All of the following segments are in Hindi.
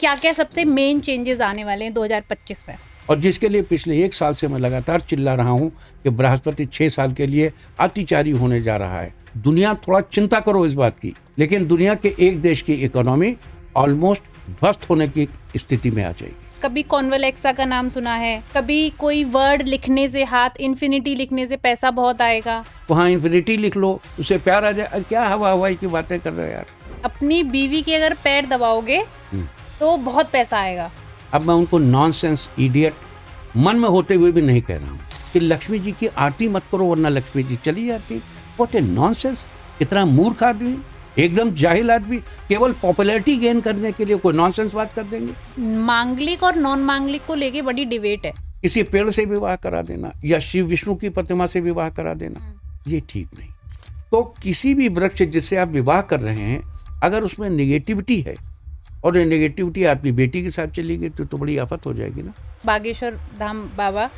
क्या क्या सबसे मेन चेंजेस आने वाले हैं 2025 में? और जिसके लिए पिछले 1 साल से मैं लगातार चिल्ला रहा हूं कि बृहस्पति 6 साल के लिए अतिचारी होने जा रहा है। दुनिया थोड़ा चिंता करो इस बात की, लेकिन दुनिया के एक देश की इकोनॉमी ऑलमोस्ट ध्वस्त होने की स्थिति में आ जाएगी। कभी कॉन्वलेक्सा का नाम सुना है, कभी कोई वर्ड लिखने से, हाथ इन्फिनिटी लिखने से पैसा बहुत आएगा। वहाँ इन्फिनिटी लिख लो, उसे प्यार आ जाए। अरे क्या हवा हवाई की बातें कर रहे हो यार। अपनी बीवी के अगर पैर दबाओगे तो बहुत पैसा आएगा। अब मैं उनको नॉनसेंस इडियट मन में होते हुए भी नहीं कह रहा हूँ कि लक्ष्मी जी की आरती मत करो वरना लक्ष्मी जी चली जाती। What A nonsense. इतना मूर्ख आदमी, एकदम जाहिल आदमी, केवल पॉपुलैरिटी गेन करने के लिए कोई नॉनसेंस बात कर देंगे। मांगलिक और नॉन मांगलिक को लेके बड़ी डिबेट है। किसी पेड़ से विवाह करा देना या शिव विष्णु की प्रतिमा से विवाह करा देना, ये ठीक नहीं। तो किसी भी वृक्ष जिससे आप विवाह कर रहे हैं, अगर उसमें नेगेटिविटी है और ये नेगेटिविटी आपकी बेटी के साथ चली गई तो बड़ी आफत हो जाएगी ना। बागेश्वर धाम बाबा,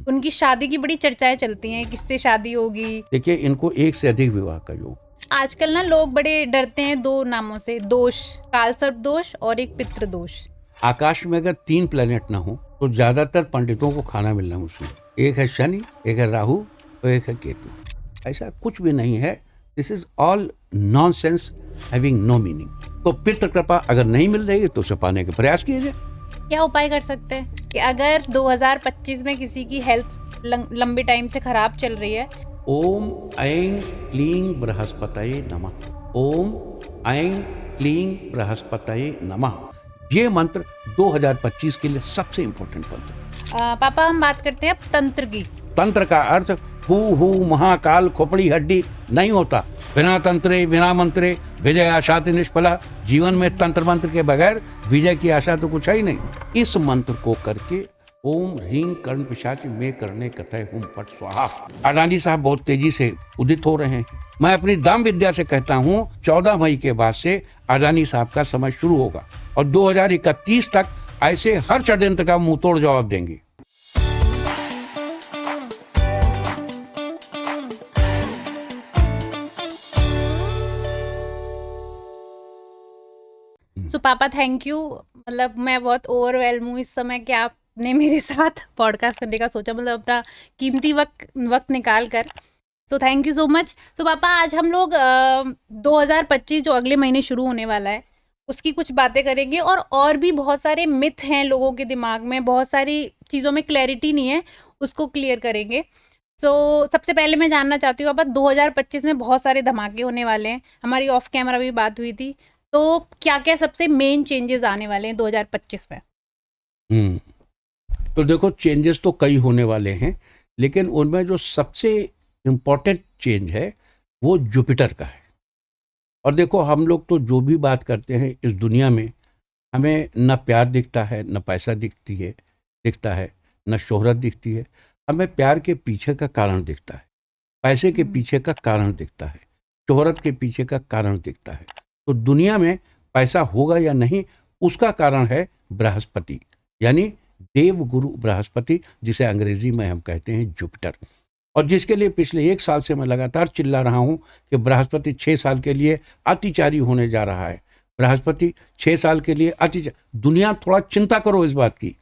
उनकी शादी की बड़ी चर्चाएं चलती हैं, किससे शादी होगी। देखिए, इनको एक से अधिक विवाह का योग। आजकल ना लोग बड़े डरते हैं 2 नामों से, दोष, कालसर्प दोष और एक पितृ दोष। आकाश में अगर 3 प्लेनेट ना हो तो ज्यादातर पंडितों को खाना मिलना मुश्किल। एक है शनि, एक है राहु और एक है केतु। ऐसा कुछ भी नहीं है। This is all nonsense having no meaning. तो पितृ कृपा अगर नहीं मिल रही है तो उसे पाने के प्रयास कीजिए। क्या उपाय कर सकते हैं कि अगर 2025 में किसी की हेल्थ लंबे टाइम से खराब चल रही है? ओम ऐं क्लीं बृहस्पतये नमः। ओम ऐं क्लीं बृहस्पतये नमः। ये मंत्र 2025 के लिए सबसे इंपॉर्टेंट मंत्र। पापा, हम बात करते हैं अब तंत्र की। तंत्र का अर्थ हु महाकाल खोपड़ी हड्डी नहीं होता। बिना तंत्रे बिना मंत्रे विजय आशाति निष्फला। जीवन में तंत्र मंत्र के बगैर विजय की आशा तो कुछ है ही नहीं। इस मंत्र को करके ओम ह्रीं कर्ण पिशाच में करने कथय हुम फट स्वाहा। अडानी साहब बहुत तेजी से उदित हो रहे हैं। मैं अपनी दाम विद्या से कहता हूँ 14 मई के बाद से अडानी साहब का समय शुरू होगा और 2031 तक ऐसे हर षड्यंत्र का मुंह तोड़ जवाब देंगे। सो पापा, थैंक यू। मतलब मैं बहुत ओवरवेल्म हूँ इस समय कि आपने मेरे साथ पॉडकास्ट करने का सोचा, मतलब अपना कीमती वक्त निकाल कर। So thank you so much. तो पापा, आज हम लोग 2025 जो अगले महीने शुरू होने वाला है उसकी कुछ बातें करेंगे और भी बहुत सारे मिथ हैं लोगों के दिमाग में, बहुत सारी चीज़ों में क्लैरिटी नहीं है, उसको क्लियर करेंगे। सबसे पहले मैं जानना चाहती हूँ पापा, 2025 में बहुत सारे धमाके होने वाले हैं। हमारी ऑफ कैमरा भी बात हुई थी, तो क्या क्या सबसे मेन चेंजेस आने वाले हैं 2025 में? तो देखो, चेंजेस तो कई होने वाले हैं, लेकिन उनमें जो सबसे इम्पोर्टेंट चेंज है वो जुपिटर का है। और देखो, हम लोग तो जो भी बात करते हैं इस दुनिया में, हमें न प्यार दिखता है, न पैसा दिखता है, न शोहरत दिखती है। हमें प्यार के पीछे का कारण दिखता है, पैसे के पीछे का कारण दिखता है, शोहरत के पीछे का कारण दिखता है। तो दुनिया में पैसा होगा या नहीं, उसका कारण है बृहस्पति, यानी देव गुरु बृहस्पति, जिसे अंग्रेजी में हम कहते हैं जुपिटर। और जिसके लिए पिछले 1 साल से मैं लगातार चिल्ला रहा हूं कि बृहस्पति 6 साल के लिए अतिचारी होने जा रहा है। बृहस्पति 6 साल के लिए अतिचारी। दुनिया थोड़ा चिंता करो इस बात की।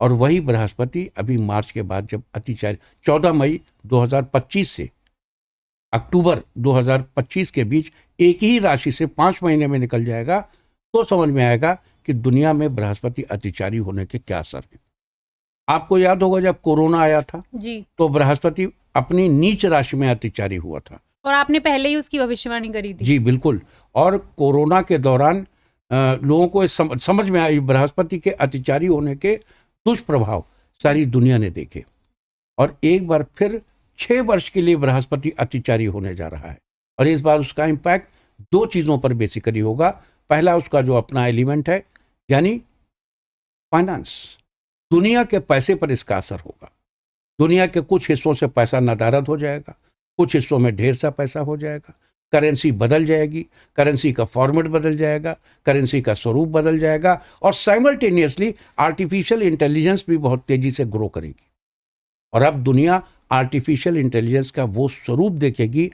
और वही बृहस्पति अभी मार्च के बाद जब अतिचारी 14 मई 2025 से अक्टूबर 2025 के बीच एक ही राशि से 5 महीने में निकल जाएगा, तो समझ में आएगा कि दुनिया में बृहस्पति अतिचारी होने के क्या असर है। आपको याद होगा जब कोरोना आया था जी, तो बृहस्पति अपनी नीच राशि में अतिचारी हुआ था, और आपने पहले ही उसकी भविष्यवाणी करी थी। जी बिल्कुल। और कोरोना के दौरान लोगों को समझ में आई बृहस्पति के अतिचारी होने के दुष्प्रभाव सारी दुनिया ने देखे। और एक बार फिर 6 वर्ष के लिए बृहस्पति अतिचारी होने जा रहा है। और इस बार उसका इम्पैक्ट 2 चीज़ों पर बेसिकली होगा। पहला, उसका जो अपना एलिमेंट है, यानी फाइनेंस, दुनिया के पैसे पर इसका असर होगा। दुनिया के कुछ हिस्सों से पैसा नदारद हो जाएगा, कुछ हिस्सों में ढेर सा पैसा हो जाएगा, करेंसी बदल जाएगी, करेंसी का फॉर्मेट बदल जाएगा, करेंसी का स्वरूप बदल जाएगा, और साइमल्टेनियसली आर्टिफिशियल इंटेलिजेंस भी बहुत तेजी से ग्रो करेगी। और अब दुनिया आर्टिफिशियल इंटेलिजेंस का वो स्वरूप देखेगी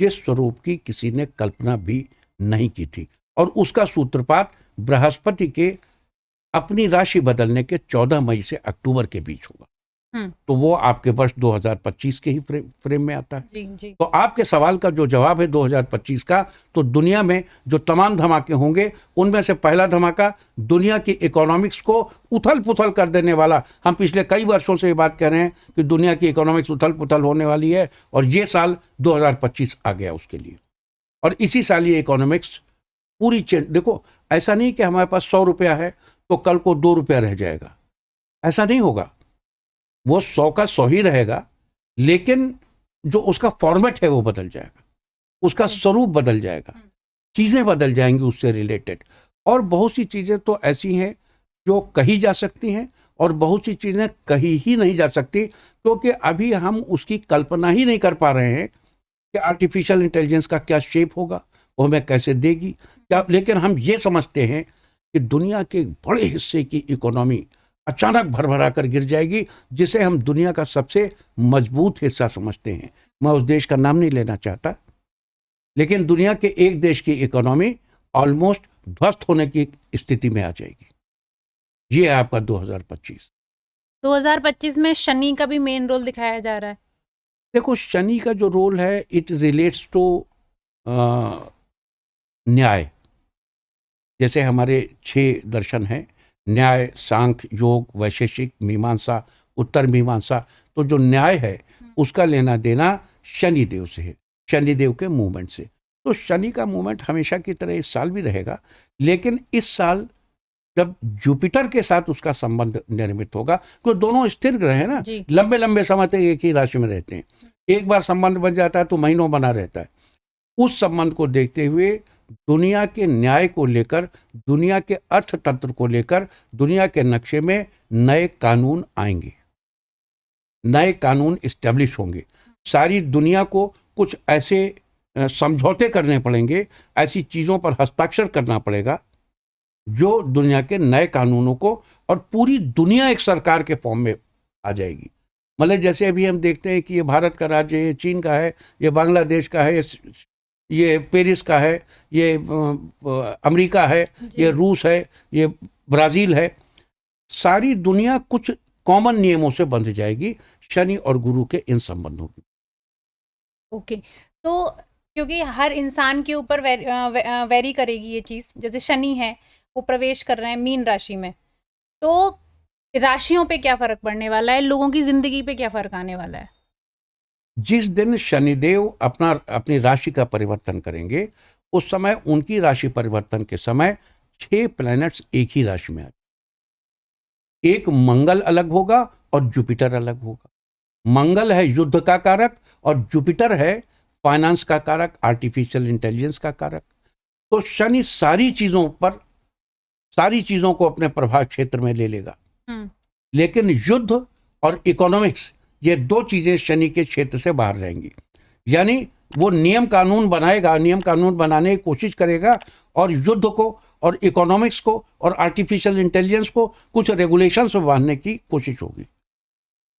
जिस स्वरूप की किसी ने कल्पना भी नहीं की थी। और उसका सूत्रपात बृहस्पति के अपनी राशि बदलने के 14 मई से अक्टूबर के बीच होगा। तो वो आपके वर्ष 2025 के ही फ्रेम में आता है। जी। तो आपके सवाल का जो जवाब है 2025 का, तो दुनिया में जो तमाम धमाके होंगे उनमें से पहला धमाका दुनिया की इकोनॉमिक्स को उथल पुथल कर देने वाला, हम पिछले कई वर्षों से ये बात कह रहे हैं कि दुनिया की इकोनॉमिक्स उथल पुथल होने वाली है, और ये साल 2025 आ गया उसके लिए। और इसी साल ये इकोनॉमिक्स पूरी चेंज, देखो ऐसा नहीं कि हमारे पास 100 रुपया है तो कल को 2 रुपया रह जाएगा, ऐसा नहीं होगा। वो 100 का 100 ही रहेगा, लेकिन जो उसका फॉर्मेट है वो बदल जाएगा, उसका स्वरूप बदल जाएगा, चीजें बदल जाएंगी उससे रिलेटेड। और बहुत सी चीजें तो ऐसी हैं जो कही जा सकती हैं और बहुत सी चीजें कही ही नहीं जा सकती, क्योंकि अभी हम उसकी कल्पना ही नहीं कर पा रहे हैं कि आर्टिफिशियल इंटेलिजेंस का क्या शेप होगा, वो हमें कैसे देगी क्या। लेकिन हम ये समझते हैं कि दुनिया के बड़े हिस्से की इकोनॉमी अचानक भरभरा कर गिर जाएगी, जिसे हम दुनिया का सबसे मजबूत हिस्सा समझते हैं। मैं उस देश का नाम नहीं लेना चाहता, लेकिन दुनिया के एक देश की इकोनॉमी ऑलमोस्ट ध्वस्त होने की स्थिति में आ जाएगी। ये है आपका 2025। 2025 में शनि का भी मेन रोल दिखाया जा रहा है। देखो शनि का जो रोल है, इट रिलेट्स टू न्याय। जैसे हमारे 6 दर्शन हैं, न्याय, सांख्य, योग, वैशेषिक, मीमांसा, उत्तर मीमांसा। तो जो न्याय है उसका लेना देना शनिदेव से है, शनिदेव के मूवमेंट से। तो शनि का मूवमेंट हमेशा की तरह इस साल भी रहेगा, लेकिन इस साल जब जुपिटर के साथ उसका संबंध निर्मित होगा, तो दोनों स्थिर ग्रह है ना, लंबे लंबे समय तक एक ही राशि में रहते हैं। एक बार संबंध बन जाता है तो महीनों बना रहता है। उस संबंध को देखते हुए दुनिया के न्याय को लेकर, दुनिया के अर्थतंत्र को लेकर, दुनिया के नक्शे में नए कानून आएंगे, नए कानून इस्टेब्लिश होंगे। सारी दुनिया को कुछ ऐसे समझौते करने पड़ेंगे, ऐसी चीज़ों पर हस्ताक्षर करना पड़ेगा जो दुनिया के नए कानूनों को, और पूरी दुनिया एक सरकार के फॉर्म में आ जाएगी। मतलब जैसे अभी हम देखते हैं कि ये भारत का राज्य है, ये चीन का है, ये बांग्लादेश का है, ये पेरिस का है, ये अमेरिका है, ये रूस है, ये ब्राज़ील है। सारी दुनिया कुछ कॉमन नियमों से बंध जाएगी शनि और गुरु के इन संबंधों की। ओके, तो क्योंकि हर इंसान के ऊपर वेरी करेगी ये चीज़। जैसे शनि है वो प्रवेश कर रहे हैं मीन राशि में, तो राशियों पे क्या फर्क पड़ने वाला है, लोगों की जिंदगी पे क्या फर्क आने वाला है? जिस दिन शनिदेव अपनी राशि का परिवर्तन करेंगे, उस समय उनकी राशि परिवर्तन के समय 6 प्लैनेट्स एक ही राशि में आ जाएंगे। एक मंगल अलग होगा और जुपिटर अलग होगा। मंगल है युद्ध का कारक और जुपिटर है फाइनेंस का कारक, आर्टिफिशियल इंटेलिजेंस का कारक। तो शनि सारी चीजों को अपने प्रभाव क्षेत्र में ले लेगा, लेकिन युद्ध और इकोनॉमिक्स, ये 2 चीजें शनि के क्षेत्र से बाहर रहेंगी। यानी वो नियम कानून बनाएगा, नियम कानून बनाने की कोशिश करेगा, और युद्ध को और इकोनॉमिक्स को और आर्टिफिशियल इंटेलिजेंस को कुछ रेगुलेशंस में बांधने की कोशिश होगी।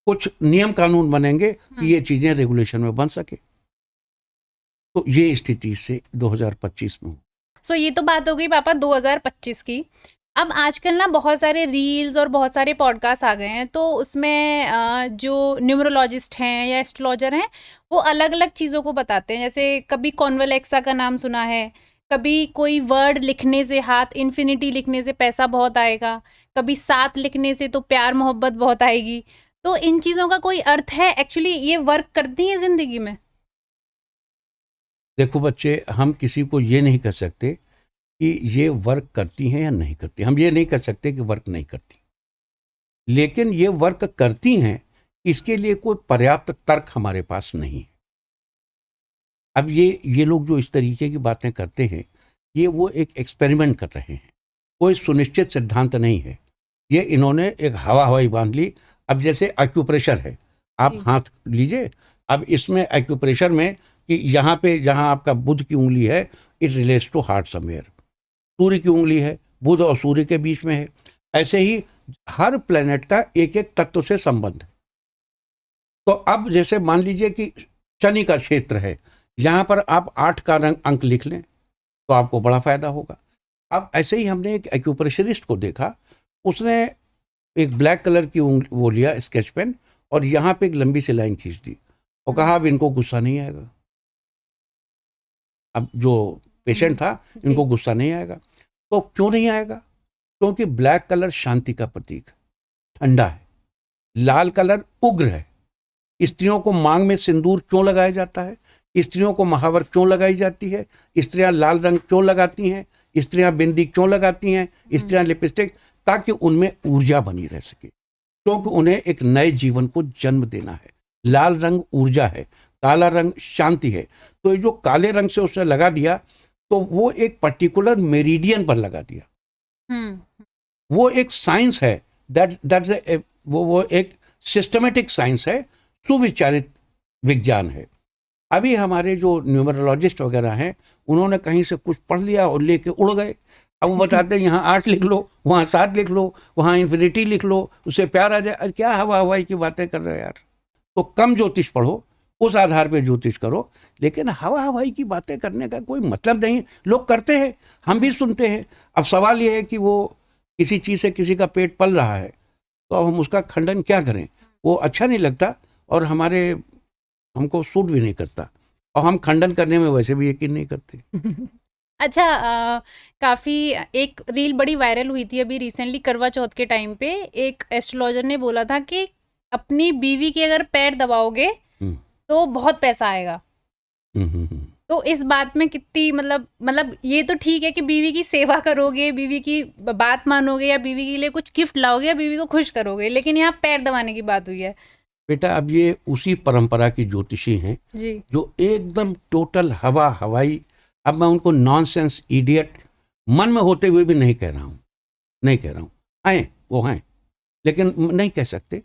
कुछ नियम कानून बनेंगे कि ये चीजें रेगुलेशन में बन सके। तो ये स्थिति से 2025 में। सो ये तो बात हो गई पापा 2025 की। अब आजकल ना बहुत सारे रील्स और बहुत सारे पॉडकास्ट आ गए हैं, तो उसमें जो न्यूमरोलॉजिस्ट हैं या एस्ट्रोलॉजर हैं वो अलग अलग चीज़ों को बताते हैं। जैसे कभी कॉन्वलेक्सा का नाम सुना है, कभी कोई वर्ड लिखने से, हाथ इन्फिनिटी लिखने से पैसा बहुत आएगा, कभी 7 लिखने से तो प्यार मोहब्बत बहुत आएगी। तो इन चीज़ों का कोई अर्थ है? एक्चुअली ये वर्क करती है ज़िंदगी में? देखो बच्चे, हम किसी को ये नहीं कह सकते कि ये वर्क करती हैं या नहीं करती। हम ये नहीं कह सकते कि वर्क नहीं करती, लेकिन ये वर्क करती हैं, इसके लिए कोई पर्याप्त तर्क हमारे पास नहीं है। अब ये लोग जो इस तरीके की बातें करते हैं, ये वो एक एक्सपेरिमेंट कर रहे हैं, कोई सुनिश्चित सिद्धांत नहीं है। ये इन्होंने एक हवाई बांध ली। अब जैसे एक्यूप्रेशर है, आप हाथ लीजिए, अब इसमें एक्यूप्रेशर में कि यहाँ पे जहाँ आपका बुध की उंगली है, it relates to heart somewhere. Surya की उंगली है, बुध और सूर्य के बीच में है। ऐसे ही हर प्लेनेट का एक एक तत्व से संबंध है। तो अब जैसे मान लीजिए कि शनि का क्षेत्र है, यहाँ पर आप 8 का अंक लिख लें तो आपको बड़ा फायदा होगा। अब ऐसे ही हमने एक एक्यूप्रेशरिस्ट को देखा, उसने एक ब्लैक कलर की वो लिया स्केच पेन और यहाँ पे एक लंबी सी लाइन खींच दी और कहा अब इनको गुस्सा नहीं आएगा। अब जो पेशेंट था इनको गुस्सा नहीं आएगा। तो क्यों नहीं आएगा? क्योंकि ब्लैक कलर शांति का प्रतीक, ठंडा है। लाल कलर उग्र है। स्त्रियों को मांग में सिंदूर क्यों लगाया जाता है? स्त्रियों को महावर क्यों लगाई जाती है? स्त्रियां लाल रंग क्यों लगाती हैं? स्त्रियां बिंदी क्यों लगाती हैं? स्त्रियां लिपस्टिक, ताकि उनमें ऊर्जा बनी रह सके, क्योंकि उन्हें एक नए जीवन को जन्म देना है। लाल रंग ऊर्जा है, काला रंग शांति है। तो ये जो काले रंग से उसने लगा दिया तो वो एक पर्टिकुलर मेरिडियन पर लगा दिया। वो एक साइंस है, वो एक सिस्टमेटिक साइंस है, सुविचारित विज्ञान है। अभी हमारे जो न्यूमरोलॉजिस्ट वगैरह हैं उन्होंने कहीं से कुछ पढ़ लिया और लेके उड़ गए। अब वो बताते हैं यहाँ 8 लिख लो, वहाँ 7 लिख लो, वहाँ इन्फिनिटी लिख लो, उससे प्यार आ जाए। अरे क्या हवा हवाई की बातें कर रहे हो यार। तो कम ज्योतिष पढ़ो, उस आधार पे ज्योतिष करो, लेकिन हवा हवाई की बातें करने का कोई मतलब नहीं। लोग करते हैं, हम भी सुनते हैं। अब सवाल ये है कि वो किसी चीज़ से किसी का पेट पल रहा है तो अब हम उसका खंडन क्या करें? वो अच्छा नहीं लगता और हमको सूट भी नहीं करता, और हम खंडन करने में वैसे भी यकीन नहीं करते। अच्छा, काफ़ी एक रील बड़ी वायरल हुई थी अभी रिसेंटली करवा चौथ के टाइम पे। एक एस्ट्रोलॉजर ने बोला था कि अपनी बीवी के अगर पैर दबाओगे तो बहुत पैसा आएगा। तो इस बात में कितनी मतलब ये तो ठीक है कि बीवी की सेवा करोगे, बीवी की बात मानोगे या बीवी के लिए कुछ गिफ्ट लाओगे या बीवी को खुश करोगे, लेकिन यहाँ पैर दबाने की बात हुई है। बेटा अब ये उसी परंपरा की ज्योतिषी हैं जी, जो एकदम टोटल हवा हवाई। अब मैं उनको नॉनसेंस इडियट मन में होते हुए भी नहीं कह रहा हूँ। हैं वो हैं, लेकिन नहीं कह सकते।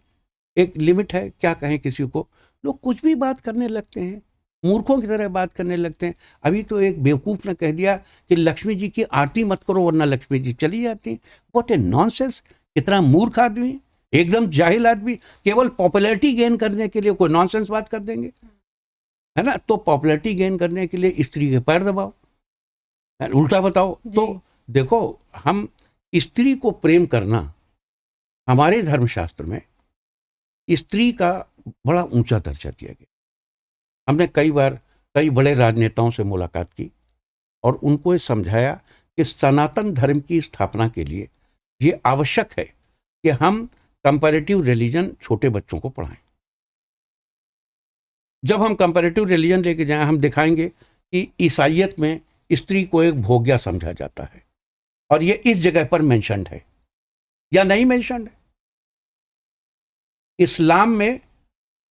एक लिमिट है, क्या कहें किसी को। लोग कुछ भी बात करने लगते हैं, मूर्खों की तरह बात करने लगते हैं। अभी तो एक बेवकूफ़ ने कह दिया कि लक्ष्मी जी की आरती मत करो वरना लक्ष्मी जी चली जाती हैं। What A nonsense. कितना मूर्ख आदमी है, एकदम जाहिल आदमी। केवल पॉपुलैरिटी गेन करने के लिए कोई नॉनसेंस बात कर देंगे, है ना। तो पॉपुलैरिटी गेन करने के लिए स्त्री के पैर दबाओ, उल्टा बताओ। तो देखो, हम स्त्री को प्रेम करना, हमारे धर्मशास्त्र में स्त्री का बड़ा ऊंचा दर्जा दिया गया। हमने कई बार कई बड़े राजनेताओं से मुलाकात की और उनको ये समझाया कि सनातन धर्म की स्थापना के लिए ये आवश्यक है कि हम कंपैरेटिव रिलीजन छोटे बच्चों को पढ़ाएं। जब हम कंपैरेटिव रिलीजन लेके जाएं, हम दिखाएंगे कि ईसाइयत में स्त्री को एक भोग्या समझा जाता है और ये इस जगह पर मेंशन्ड है या नहीं मेंशन्ड है। इस्लाम में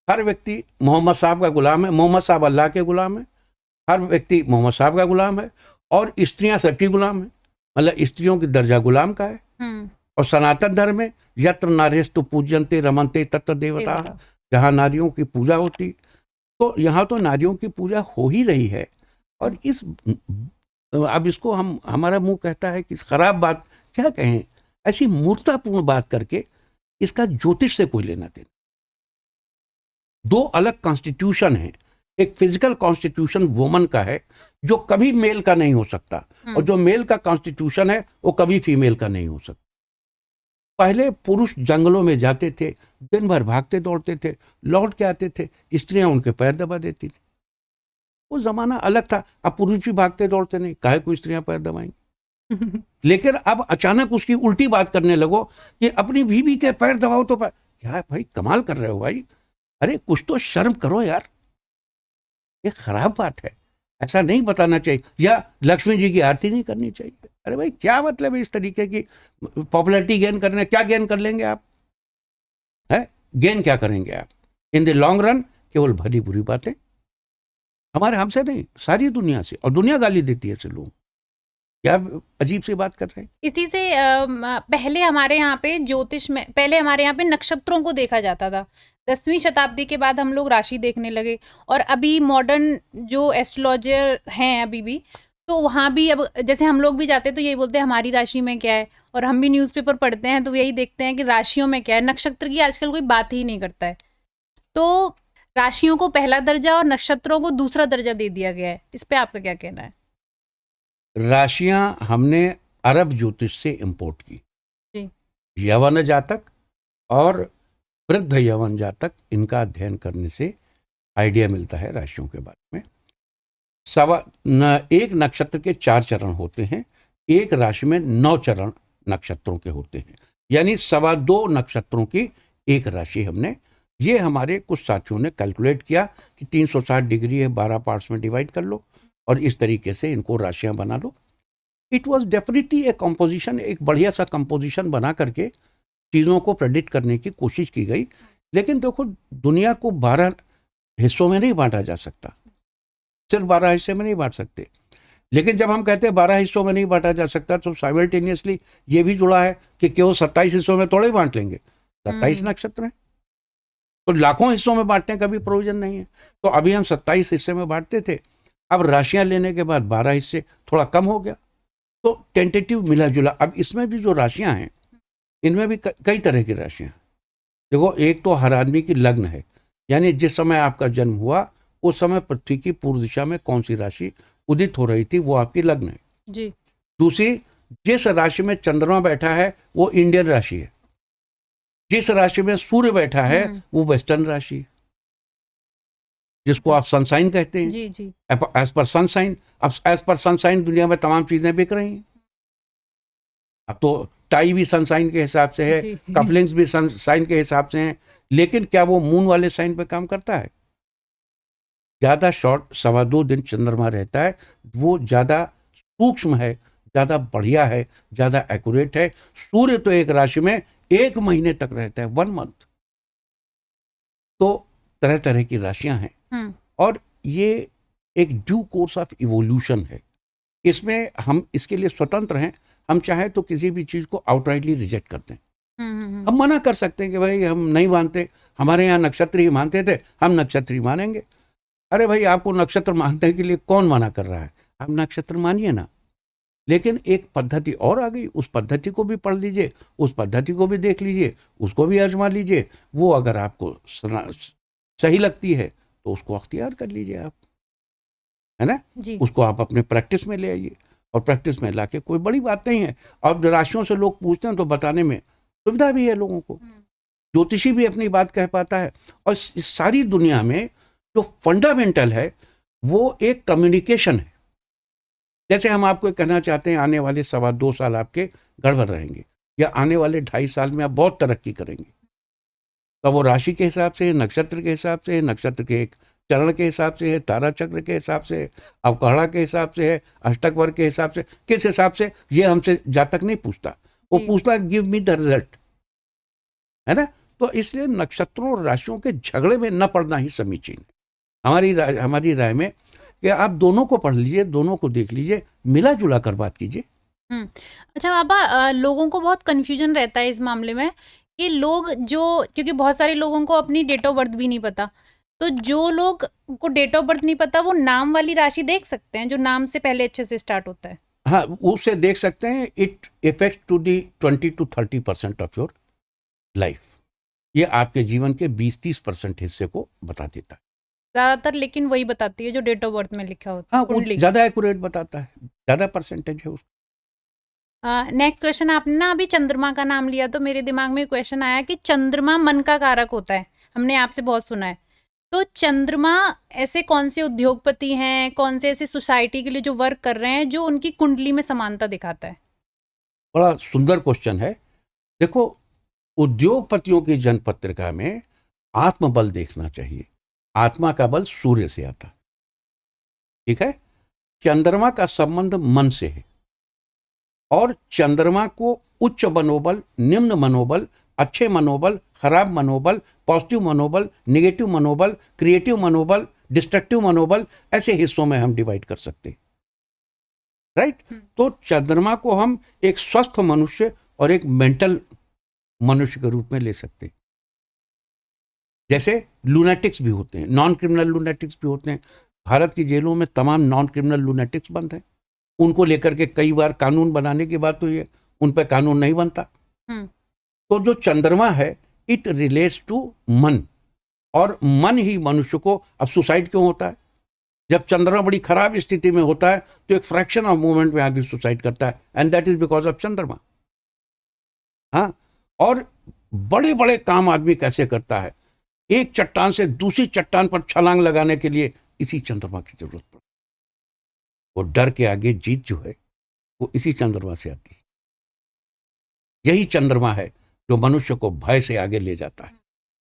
हर व्यक्ति मोहम्मद साहब का गुलाम है, मोहम्मद साहब अल्लाह के गुलाम है, हर व्यक्ति मोहम्मद साहब का गुलाम है, और स्त्रियां सबकी गुलाम है, मतलब स्त्रियों की दर्जा गुलाम का है। और सनातन धर्म में यत्र नार्यस्तु पूज्यन्ते रमन्ते तत्र देवता, जहाँ नारियों की पूजा होती, तो यहाँ तो नारियों की पूजा हो ही रही है। और अब इसको हमारा मुंह कहता है कि खराब बात क्या कहें, ऐसी मूर्खतापूर्ण बात करके इसका ज्योतिष से कोई लेना देना। दो अलग कॉन्स्टिट्यूशन है। एक फिजिकल कॉन्स्टिट्यूशन वुमन का है जो कभी मेल का नहीं हो सकता, और जो मेल का कॉन्स्टिट्यूशन है वो कभी फीमेल का नहीं हो सकता। पहले पुरुष जंगलों में जाते थे, दिन भर भागते दौड़ते थे, लौट के आते थे, स्त्रियां उनके पैर दबा देती थी। वो जमाना अलग था। अब पुरुष भी भागते दौड़ते नहीं, काहे को स्त्रियां पैर दबाएंगी। लेकिन अब अचानक उसकी उल्टी बात करने लगो कि अपनी बीवी के पैर दबाओ तो क्या भाई, कमाल कर रहे हो भाई। अरे कुछ तो शर्म करो यार, ये खराब बात है, ऐसा नहीं बताना चाहिए। या लक्ष्मी जी की आरती नहीं करनी चाहिए। अरे भाई क्या मतलब है इस तरीके की पॉपुलैरिटी गेन करने? क्या गेन कर लेंगे आप, है गेन क्या करेंगे आप इन द लॉन्ग रन? केवल भली बुरी बातें, हमारे हमसे नहीं, सारी दुनिया से। और दुनिया गाली देती है ऐसे लोग, क्या अजीब सी बात कर रहे हैं। इसी से पहले हमारे यहाँ पे ज्योतिष में, पहले हमारे यहाँ पे नक्षत्रों को देखा जाता था। 10वीं शताब्दी के बाद हम लोग राशि देखने लगे, और अभी मॉडर्न जो एस्ट्रोलॉजर हैं अभी भी, तो वहाँ भी अब जैसे हम लोग भी जाते हैं तो यही बोलते हैं हमारी राशि में क्या है, और हम भी न्यूज़पेपर पढ़ते हैं तो यही देखते हैं कि राशियों में क्या है। नक्षत्र की आजकल कोई बात ही नहीं करता है। तो राशियों को पहला दर्जा और नक्षत्रों को दूसरा दर्जा दे दिया गया है। इस पे आपका क्या कहना है? राशियां हमने अरब ज्योतिष से इंपोर्ट की। जी। यवन जातक और वृद्ध यवन जातक, इनका अध्ययन करने से आइडिया मिलता है राशियों के बारे में। एक नक्षत्र के 4 चरण होते हैं, एक राशि में 9 चरण नक्षत्रों के होते हैं, यानी 2.25 नक्षत्रों की एक राशि। हमने ये हमारे कुछ साथियों ने कैलकुलेट किया कि 360 डिग्री है, 12 पार्ट्स में डिवाइड कर लो और इस तरीके से इनको राशियां बना लो। It was definitely a composition, एक बढ़िया सा कंपोजिशन बना करके चीज़ों को प्रेडिक्ट करने की कोशिश की गई। लेकिन देखो, दुनिया को 12 हिस्सों में नहीं बांटा जा सकता, सिर्फ 12 हिस्से में नहीं बांट सकते। लेकिन जब हम कहते हैं 12 हिस्सों में नहीं बांटा जा सकता, तो साइमल्टेनियसली ये भी जुड़ा है कि केवल 27 हिस्सों में थोड़े बांट लेंगे। 27 नक्षत्र हैं, तो लाखों हिस्सों में बांटने का भी प्रोविजन नहीं है। तो अभी हम 27 हिस्से में बांटते थे, अब राशियां लेने के बाद 12 हिस्से, थोड़ा कम हो गया, तो टेंटेटिव मिला जुला। अब इसमें भी जो राशियां हैं, इनमें भी कई तरह की राशियां। देखो, एक तो हर आदमी की लग्न है, यानी जिस समय आपका जन्म हुआ उस समय पृथ्वी की पूर्व दिशा में कौन सी राशि उदित हो रही थी, वो आपकी लग्न है जी। दूसरी, जिस राशि में चंद्रमा बैठा है वो इंडियन राशि है, जिस राशि में सूर्य बैठा है वो वेस्टर्न राशि है, जिसको आप सनसाइन कहते हैं। जी जी। एज पर सनसाइन, अब एज पर सनसाइन दुनिया में तमाम चीजें बिक रही हैं। अब तो टाई भी सनसाइन के हिसाब से है, कफलिंग्स भी सनसाइन के हिसाब से हैं, लेकिन क्या वो मून वाले साइन पे काम करता है? ज्यादा शॉर्ट 2.25 दिन चंद्रमा रहता है, वो ज्यादा सूक्ष्म है, ज्यादा बढ़िया है, ज्यादा एक्यूरेट है। सूर्य तो एक राशि में 1 महीने तक रहता है, 1 मंथ। तो तरह तरह की राशियां हैं और ये एक ड्यू कोर्स ऑफ इवोल्यूशन है। इसमें हम इसके लिए स्वतंत्र हैं, हम चाहे तो किसी भी चीज को आउटराइटली रिजेक्ट करते हैं। हम मना कर सकते हैं कि भाई हम नहीं मानते, हमारे यहाँ नक्षत्र ही मानते थे, हम नक्षत्र ही मानेंगे। अरे भाई, आपको नक्षत्र मानने के लिए कौन मना कर रहा है? आप नक्षत्र मानिए ना। लेकिन एक पद्धति और आ गई, उस पद्धति को भी पढ़ लीजिए, उस पद्धति को भी देख लीजिए, उसको भी आजमा लीजिए। वो अगर आपको सही लगती है तो उसको अख्तियार कर लीजिए आप, है ना जी। उसको आप अपने प्रैक्टिस में ले आइए, और प्रैक्टिस में लाके कोई बड़ी बात नहीं है। और राशियों से लोग पूछते हैं तो बताने में सुविधा भी है लोगों को, ज्योतिषी भी अपनी बात कह पाता है। और इस सारी दुनिया में जो फंडामेंटल है वो एक कम्युनिकेशन है। जैसे हम आपको कहना चाहते हैं आने वाले 2.25 साल आपके गड़बड़ रहेंगे, या आने वाले 2.5 साल में आप बहुत तरक्की करेंगे, तो वो राशि के हिसाब से, नक्षत्र के हिसाब से, नक्षत्र के एक चरण के हिसाब से है, तारा चक्र के हिसाब से है, अवकड़ा के हिसाब से है, अष्टक वर्ग के हिसाब से, किस हिसाब से, ये हमसे जातक नहीं पूछता, वो पूछता गिव मी द रिजल्ट, है ना। तो इसलिए नक्षत्रों और राशियों के झगड़े में न पड़ना ही समीचीन है हमारी राय में, कि आप दोनों को पढ़ लीजिए, दोनों को देख लीजिए, मिला जुला कर बात कीजिए। अच्छा बाबा, लोगों को बहुत कंफ्यूजन रहता है इस मामले में कि लोग क्योंकि बहुत सारे लोगों को अपनी डेट ऑफ बर्थ भी नहीं पता, तो जो लोग को डेट ऑफ बर्थ नहीं पता वो नाम वाली राशि देख सकते हैं, जो नाम से पहले अच्छे से स्टार्ट होता है। हाँ, उससे देख सकते हैं। It effect to the 20 to 30% of your life. ये आपके जीवन के 20-30% हिस्से को बता देता है ज्यादातर, लेकिन वही बताती है जो डेट ऑफ बर्थ में लिखा होता है। हाँ, ज्यादा एक्यूरेट बताता है, ज्यादा परसेंटेज है उसका। नेक्स्ट क्वेश्चन, आपने ना अभी चंद्रमा का नाम लिया तो मेरे दिमाग में क्वेश्चन आया कि चंद्रमा मन का कारक होता है, हमने आपसे बहुत सुना है। तो चंद्रमा ऐसे कौन से उद्योगपति हैं, कौन से ऐसे सोसाइटी के लिए जो वर्क कर रहे हैं, जो उनकी कुंडली में समानता दिखाता है? बड़ा सुंदर क्वेश्चन है। देखो, उद्योगपतियों की जन्म पत्रिका में आत्मबल देखना चाहिए। आत्मा का बल सूर्य से आता, ठीक है। चंद्रमा का संबंध मन से है, और चंद्रमा को उच्च मनोबल, निम्न मनोबल, अच्छे मनोबल, खराब मनोबल, पॉजिटिव मनोबल, नेगेटिव मनोबल, क्रिएटिव मनोबल, डिस्ट्रक्टिव मनोबल, ऐसे हिस्सों में हम डिवाइड कर सकते हैं, राइट। तो चंद्रमा को हम एक स्वस्थ मनुष्य और एक मेंटल मनुष्य के रूप में ले सकते हैं। जैसे लूनेटिक्स भी होते हैं, नॉन क्रिमिनल लूनेटिक्स भी होते हैं। भारत की जेलों में तमाम नॉन क्रिमिनल लूनेटिक्स बंद हैं। उनको लेकर के कई बार कानून बनाने के बाद तो ये उन पर कानून नहीं बनता। तो जो चंद्रमा है, इट रिलेट्स टू मन, और मन ही मनुष्य को, अब सुसाइड क्यों होता है? जब चंद्रमा बड़ी खराब स्थिति में होता है तो एक फ्रैक्शन ऑफ मोमेंट में आदमी सुसाइड करता है, and that is because of चंद्रमा। हाँ, और बड़े बड़े काम आदमी कैसे करता है, एक चट्टान से दूसरी चट्टान पर छलांग लगाने के लिए इसी चंद्रमा की जरूरत पड़ती है। वो डर के आगे जीत जो है वो इसी चंद्रमा से आती है। यही चंद्रमा है जो मनुष्य को भय से आगे ले जाता है।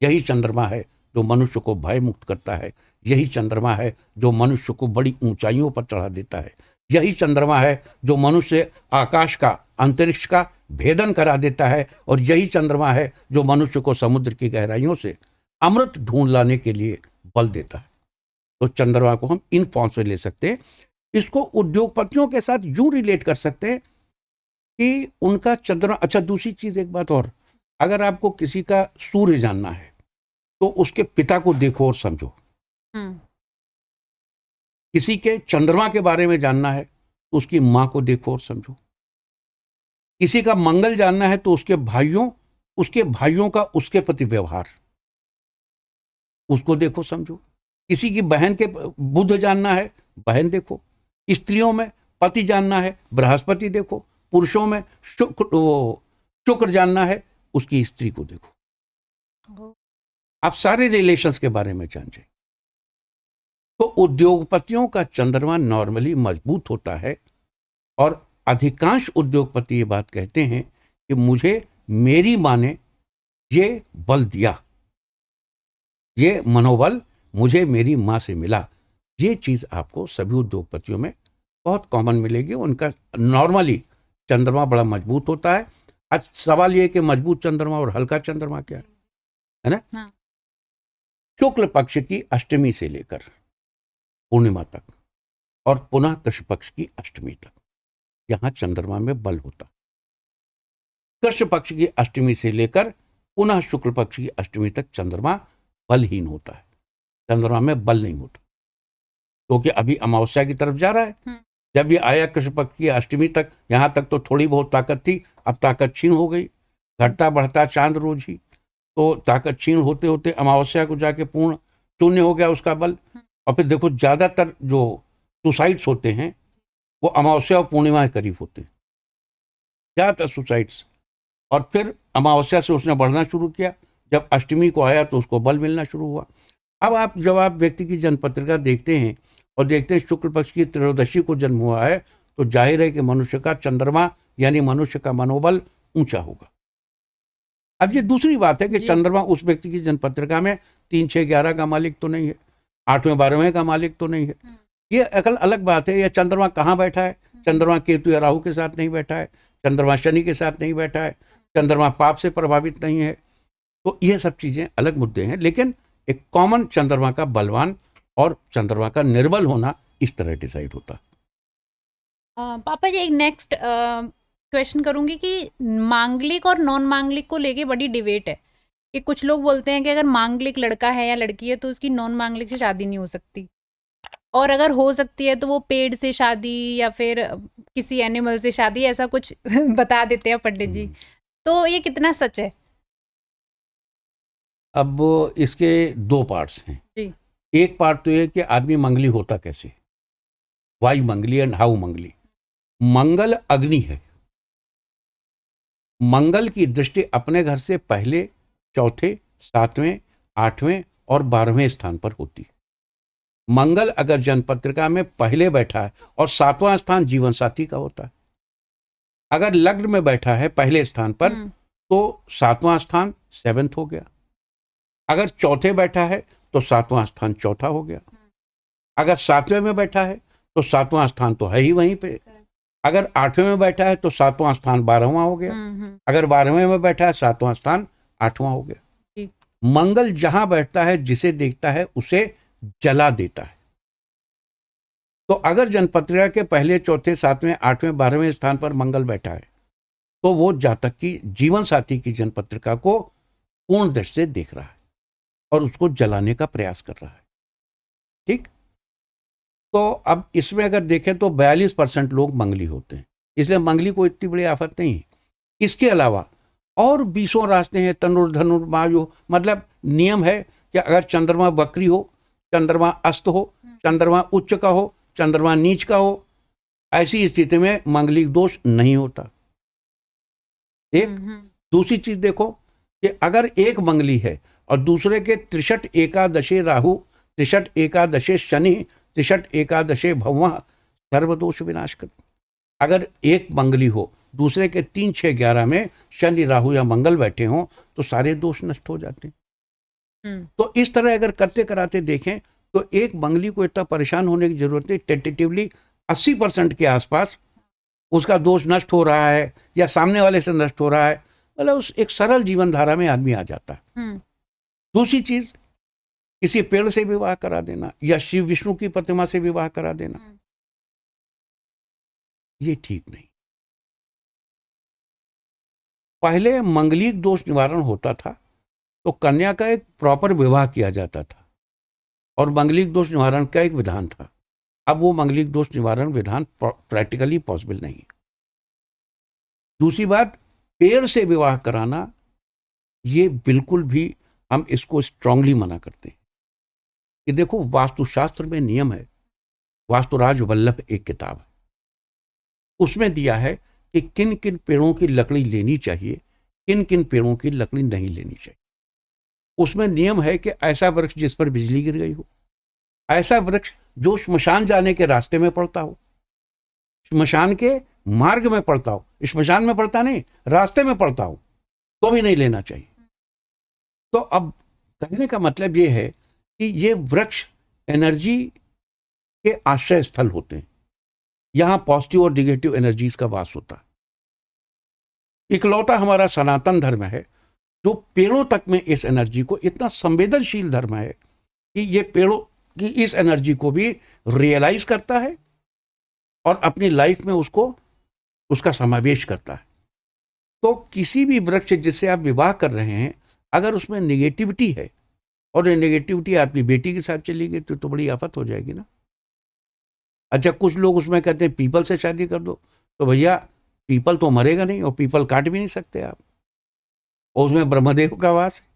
यही चंद्रमा है जो मनुष्य को भय मुक्त करता है। यही चंद्रमा है जो मनुष्य को बड़ी ऊंचाइयों पर चढ़ा देता है। यही चंद्रमा है जो मनुष्य आकाश का, अंतरिक्ष का भेदन करा देता है। और यही चंद्रमा है जो मनुष्य को समुद्र की गहराइयों से अमृत ढूंढ लाने के लिए बल देता है। तो चंद्रमा को हम इन फॉर्म से ले सकते हैं। इसको उद्योगपतियों के साथ यूं रिलेट कर सकते हैं कि उनका चंद्रमा। अच्छा, दूसरी चीज एक बात और, अगर आपको किसी का सूर्य जानना है तो उसके पिता को देखो और समझो। किसी के चंद्रमा के बारे में जानना है तो उसकी मां को देखो और समझो। किसी का मंगल जानना है तो उसके भाइयों का उसके प्रति व्यवहार, उसको देखो समझो। किसी की बहन के बुध जानना है, बहन देखो। स्त्रियों में पति जानना है, बृहस्पति देखो। पुरुषों में शुक्र जानना है, उसकी स्त्री को देखो। आप सारे रिलेशंस के बारे में जान जाए। तो उद्योगपतियों का चंद्रमा नॉर्मली मजबूत होता है और अधिकांश उद्योगपति ये बात कहते हैं कि मुझे मेरी मां ने ये बल दिया, ये मनोबल मुझे मेरी मां से मिला। ये चीज आपको सभी उद्योगपतियों में बहुत कॉमन मिलेगी। उनका नॉर्मली चंद्रमा बड़ा मजबूत होता है। आज सवाल ये कि मजबूत चंद्रमा और हल्का चंद्रमा क्या है ना? हाँ। शुक्ल पक्ष की अष्टमी से लेकर पूर्णिमा तक और पुनः कृष्ण पक्ष की अष्टमी तक यहां चंद्रमा में बल होता है। कृष्ण पक्ष की अष्टमी से लेकर पुनः शुक्ल पक्ष की अष्टमी तक चंद्रमा बलहीन होता है। चंद्रमा में बल नहीं होता क्योंकि अभी अमावस्या की तरफ जा रहा है। जब ये आया कृष्ण पक्ष की अष्टमी तक, यहां तक तो थोड़ी बहुत ताकत थी, अब ताकत छीन हो गई। घटता बढ़ता चांद रोज ही, तो ताकत छीन होते होते अमावस्या को जाके पूर्ण शून्य हो गया उसका बल। और फिर देखो ज्यादातर जो सुसाइड्स होते हैं वो अमावस्या और पूर्णिमा के करीब होते हैं, ज्यादातर सुसाइड्स। और फिर अमावस्या से उसने बढ़ना शुरू किया, जब अष्टमी को आया तो उसको बल मिलना शुरू हुआ। अब जब आप व्यक्ति की जन्म पत्रिका देखते हैं और देखते हैं शुक्ल पक्ष की त्रयोदशी को जन्म हुआ है, तो जाहिर है कि मनुष्य का चंद्रमा यानी मनुष्य का मनोबल ऊंचा होगा। अब ये दूसरी बात है कि चंद्रमा उस व्यक्ति की जन्म पत्रिका में 3, 6, 11 का मालिक तो नहीं है, 8वें 12वें का मालिक तो नहीं है। ये अकल अलग बात है। यह चंद्रमा कहाँ बैठा है? चंद्रमा केतु या राहु के साथ नहीं बैठा है, चंद्रमा शनि के साथ नहीं बैठा है, चंद्रमा पाप से प्रभावित नहीं है। तो ये सब चीजें अलग मुद्दे हैं, लेकिन एक कॉमन चंद्रमा का बलवान और चंद्रमा का निर्बल होना इस तरह डिसाइड होता है। पापा जी, एक नेक्स्ट क्वेश्चन करूंगी कि मांगलिक और नॉन मांगलिक को लेके बड़ी डिबेट है कि कुछ लोग बोलते हैं कि अगर मांगलिक लड़का है या लड़की है तो उसकी नॉन मांगलिक से शादी नहीं हो सकती, और अगर हो सकती है तो वो पेड़ से शादी या फिर किसी एनिमल से शादी, ऐसा कुछ बता देते हैं पंडित जी। तो ये कितना सच है? अब इसके 2 पार्ट्स हैं जी। एक पार्ट तो ये कि आदमी मंगली होता कैसे, वाई मंगली एंड हाउ मंगली। मंगल अग्नि है। मंगल की दृष्टि अपने घर से पहले, चौथे, 7वें, 8वें और 12वें स्थान पर होती है। मंगल अगर जन्मपत्रिका में पहले बैठा है और 7वां स्थान जीवन साथी का होता है। अगर लग्न में बैठा है पहले स्थान पर तो 7वां स्थान 7th हो गया। अगर चौथे बैठा है तो 7वां स्थान चौथा हो गया। अगर 7वें में बैठा है तो 7वां स्थान तो है ही वहीं पे। अगर 8वें में बैठा है तो 7वां स्थान 12वां हो गया। अगर 12वें में बैठा है 7वां स्थान 8वां हो गया। मंगल जहां बैठता है जिसे देखता है उसे जला देता है। तो अगर जन्मपत्रिका के पहले, चौथे, 7वें, 8वें, 12वें स्थान पर मंगल बैठा है तो वो जातक की जीवन साथी की जन्मपत्रिका को पूर्ण दृष्टि से देख रहा है और उसको जलाने का प्रयास कर रहा है। ठीक। तो अब इसमें अगर देखें तो 42% लोग मंगली होते हैं, इसलिए मंगली को इतनी बड़ी आफत नहीं है। इसके अलावा और 20 रास्ते हैं, धनुर्वायु, मतलब नियम है कि अगर चंद्रमा वक्री हो, चंद्रमा अस्त हो, चंद्रमा उच्च का हो, चंद्रमा नीच का हो, ऐसी स्थिति में मंगलिक दोष नहीं होता। एक दूसरी चीज देखो कि अगर एक मंगली है और दूसरे के 63 एकादशे राहु, 63 एकादशे शनि, 63 एकादशे भौवा, सर्वदोष विनाश कर। अगर एक मंगली हो, दूसरे के 3, 6, 11 में शनि राहु या मंगल बैठे हों तो सारे दोष नष्ट हो जाते हैं। तो इस तरह अगर करते कराते देखें तो एक मंगली को इतना परेशान होने की जरूरत नहीं। टेंटेटिवली 80% के आसपास उसका दोष नष्ट हो रहा है या सामने वाले से नष्ट हो रहा है, मतलब उस एक सरल जीवन धारा में आदमी आ जाता है। दूसरी चीज, किसी पेड़ से विवाह करा देना या शिव विष्णु की प्रतिमा से विवाह करा देना, ये ठीक नहीं। पहले मंगलिक दोष निवारण होता था तो कन्या का एक प्रॉपर विवाह किया जाता था और मंगलिक दोष निवारण का एक विधान था। अब वो मंगलिक दोष निवारण विधान प्रैक्टिकली पॉसिबल नहीं है। दूसरी बात, पेड़ से विवाह कराना, ये बिल्कुल भी हम इसको स्ट्रांगली मना करते हैं। कि देखो, वास्तुशास्त्र में नियम है, वास्तुराज वल्लभ एक किताब है, उसमें दिया है कि किन किन पेड़ों की लकड़ी लेनी चाहिए, किन किन पेड़ों की लकड़ी नहीं लेनी चाहिए। उसमें नियम है कि ऐसा वृक्ष जिस पर बिजली गिर गई हो, ऐसा वृक्ष जो श्मशान जाने के रास्ते में पड़ता हो, श्मशान के मार्ग में पड़ता हो, श्मशान में पड़ता नहीं, रास्ते में पड़ता हो, तो भी नहीं लेना चाहिए। तो अब कहने का मतलब ये है कि ये वृक्ष एनर्जी के आश्रय स्थल होते हैं, यहां पॉजिटिव और नेगेटिव एनर्जीज का वास होता है। इकलौता हमारा सनातन धर्म है जो पेड़ों तक में इस एनर्जी को, इतना संवेदनशील धर्म है कि ये पेड़ों की इस एनर्जी को भी रियलाइज करता है और अपनी लाइफ में उसका समावेश करता है। तो किसी भी वृक्ष जिससे आप विवाह कर रहे हैं, अगर उसमें नेगेटिविटी है और ये नेगेटिविटी आपकी बेटी के साथ चली गई तो बड़ी आफत हो जाएगी ना। अच्छा, कुछ लोग उसमें कहते हैं पीपल से शादी कर दो, तो भैया पीपल तो मरेगा नहीं और पीपल काट भी नहीं सकते आप, और उसमें ब्रह्मदेव का वास है।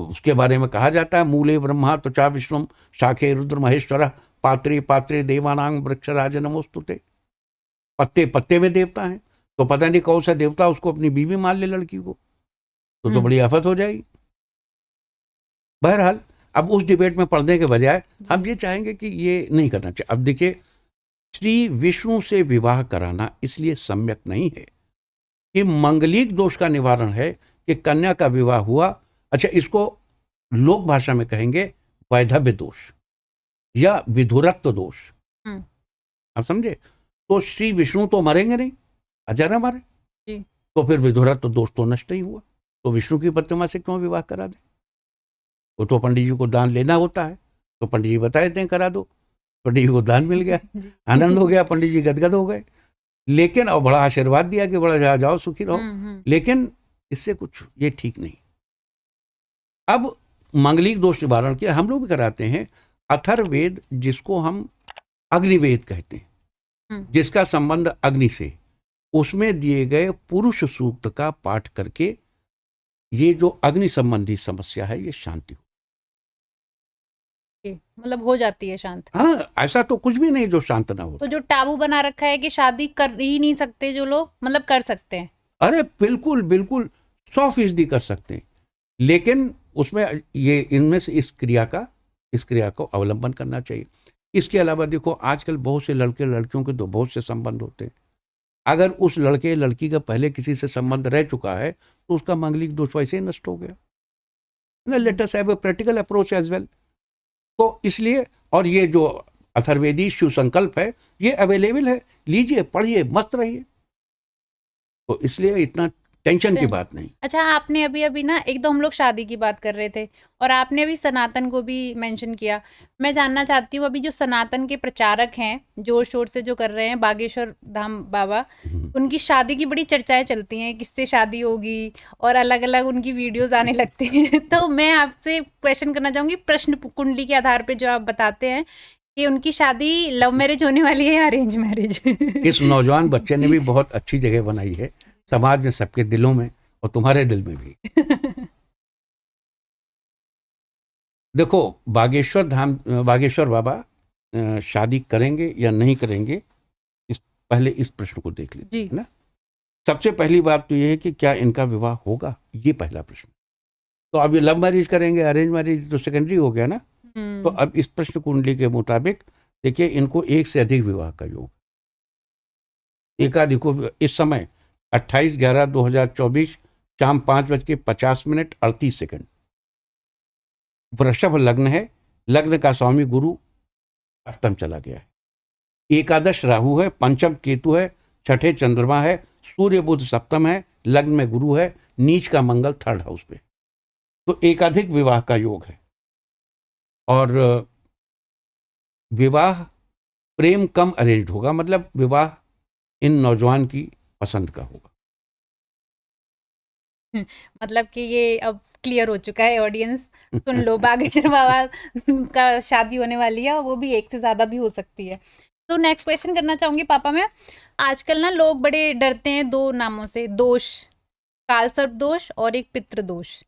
उसके बारे में कहा जाता है, मूले ब्रह्मा त्वचा विष्णु शाखे रुद्र महेश्वर पात्रे पात्रे देवानांग वृक्षराज नमोस्तुते। पत्ते पत्ते में देवता हैं, तो पता नहीं कौन सा देवता उसको अपनी बीवी मान ले लड़की को, तो बड़ी आफत हो जाएगी। बहरहाल, अब उस डिबेट में पढ़ने के बजाय हम ये चाहेंगे कि ये नहीं करना चाहिए। अब देखिए, श्री विष्णु से विवाह कराना इसलिए सम्यक नहीं है कि मंगलिक दोष का निवारण है कि कन्या का विवाह हुआ। अच्छा, इसको लोक भाषा में कहेंगे वैधव्य दोष या विधुरत्व दोष, आप समझे। तो श्री विष्णु तो मरेंगे नहीं, अजर हमारे, तो फिर विधुरत्व दोष तो नष्ट नहीं हुआ, तो विष्णु की प्रतिमा से क्यों विवाह करा दे। वो तो पंडित जी को दान लेना होता है, तो पंडित जी बता देते हैं करा दो, पंडित जी को दान मिल गया, आनंद हो गया, पंडित जी गदगद हो गए, लेकिन और बड़ा आशीर्वाद दिया कि बड़ा जाओ सुखी रहो, लेकिन इससे कुछ ये ठीक नहीं। अब मंगलिक दोष निवारण के हम लोग भी कराते हैं अथर्ववेद, जिसको हम अग्निवेद कहते हैं, जिसका संबंध अग्नि से, उसमें दिए गए पुरुष सूक्त का पाठ करके ये जो अग्नि संबंधी समस्या है ये शांति हो, मतलब हो जाती है शांत। हाँ, ऐसा तो कुछ भी नहीं जो शांत ना हो। तो जो टाबू बना रखा है कि शादी कर ही नहीं सकते जो लोग, मतलब कर सकते हैं। अरे बिल्कुल बिल्कुल 100% कर सकते हैं, लेकिन उसमें ये इनमें से इस क्रिया को अवलंबन करना चाहिए। इसके अलावा देखो, आजकल बहुत से लड़के लड़कियों के तो बहुत से संबंध होते हैं। अगर उस लड़के लड़की का पहले किसी से संबंध रह चुका है तो उसका मंगलिक दोष वैसे ही नष्ट हो गया। Let us have a practical approach as well. तो इसलिए, और ये जो अथर्ववेदी शिव संकल्प है ये अवेलेबल है, लीजिए, पढ़िए, मस्त रहिए। तो इसलिए इतना टेंशन की बात नहीं। अच्छा, आपने अभी ना, एक तो हम लोग शादी की बात कर रहे थे और आपने अभी सनातन को भी मेंशन किया। मैं जानना चाहती हूँ, अभी जो सनातन के प्रचारक हैं, जोर शोर से जो कर रहे हैं, बागेश्वर धाम बाबा, उनकी शादी की बड़ी चर्चाएं चलती हैं, किससे शादी होगी, और अलग अलग उनकी वीडियोस आने लगती हैं। तो मैं आपसे क्वेश्चन करना चाहूँगी, प्रश्न कुंडली के आधार पर जो आप बताते हैं कि उनकी शादी लव मैरिज होने वाली है या अरेंज मैरिज। इस नौजवान बच्चे ने भी बहुत अच्छी जगह बनाई है समाज में, सबके दिलों में, और तुम्हारे दिल में भी। देखो, बागेश्वर बाबा शादी करेंगे या नहीं करेंगे, पहले इस प्रश्न को देख लीजिए, है ना। सबसे पहली बात तो ये है कि क्या इनका विवाह होगा, ये पहला प्रश्न। तो अब ये लव मैरिज करेंगे, अरेंज मैरिज तो सेकेंडरी हो गया ना। तो अब इस प्रश्न कुंडली के मुताबिक देखिए, इनको एक से अधिक विवाह का योग। एकाधिको इस समय 28/11/2024 शाम 5:50 वृषभ लग्न है। लग्न का स्वामी गुरु अष्टम चला गया है। एकादश राहु है, पंचम केतु है, छठे चंद्रमा है, सूर्य बुध सप्तम है, लग्न में गुरु है, नीच का मंगल थर्ड हाउस पे। तो एकाधिक विवाह का योग है। और विवाह प्रेम कम अरेंज्ड होगा, मतलब विवाह इन नौजवान की पसंद का होगा। मतलब कि ये अब क्लियर हो चुका है, ऑडियंस सुन लो, बागेश्वर बाबा का शादी होने वाली है, वो भी एक से ज्यादा भी हो सकती है। तो नेक्स्ट क्वेश्चन करना चाहूंगी पापा मैं। आजकल ना लोग बड़े डरते हैं दो नामों से, दोष, काल सर्प दोष और एक पितृ दोष।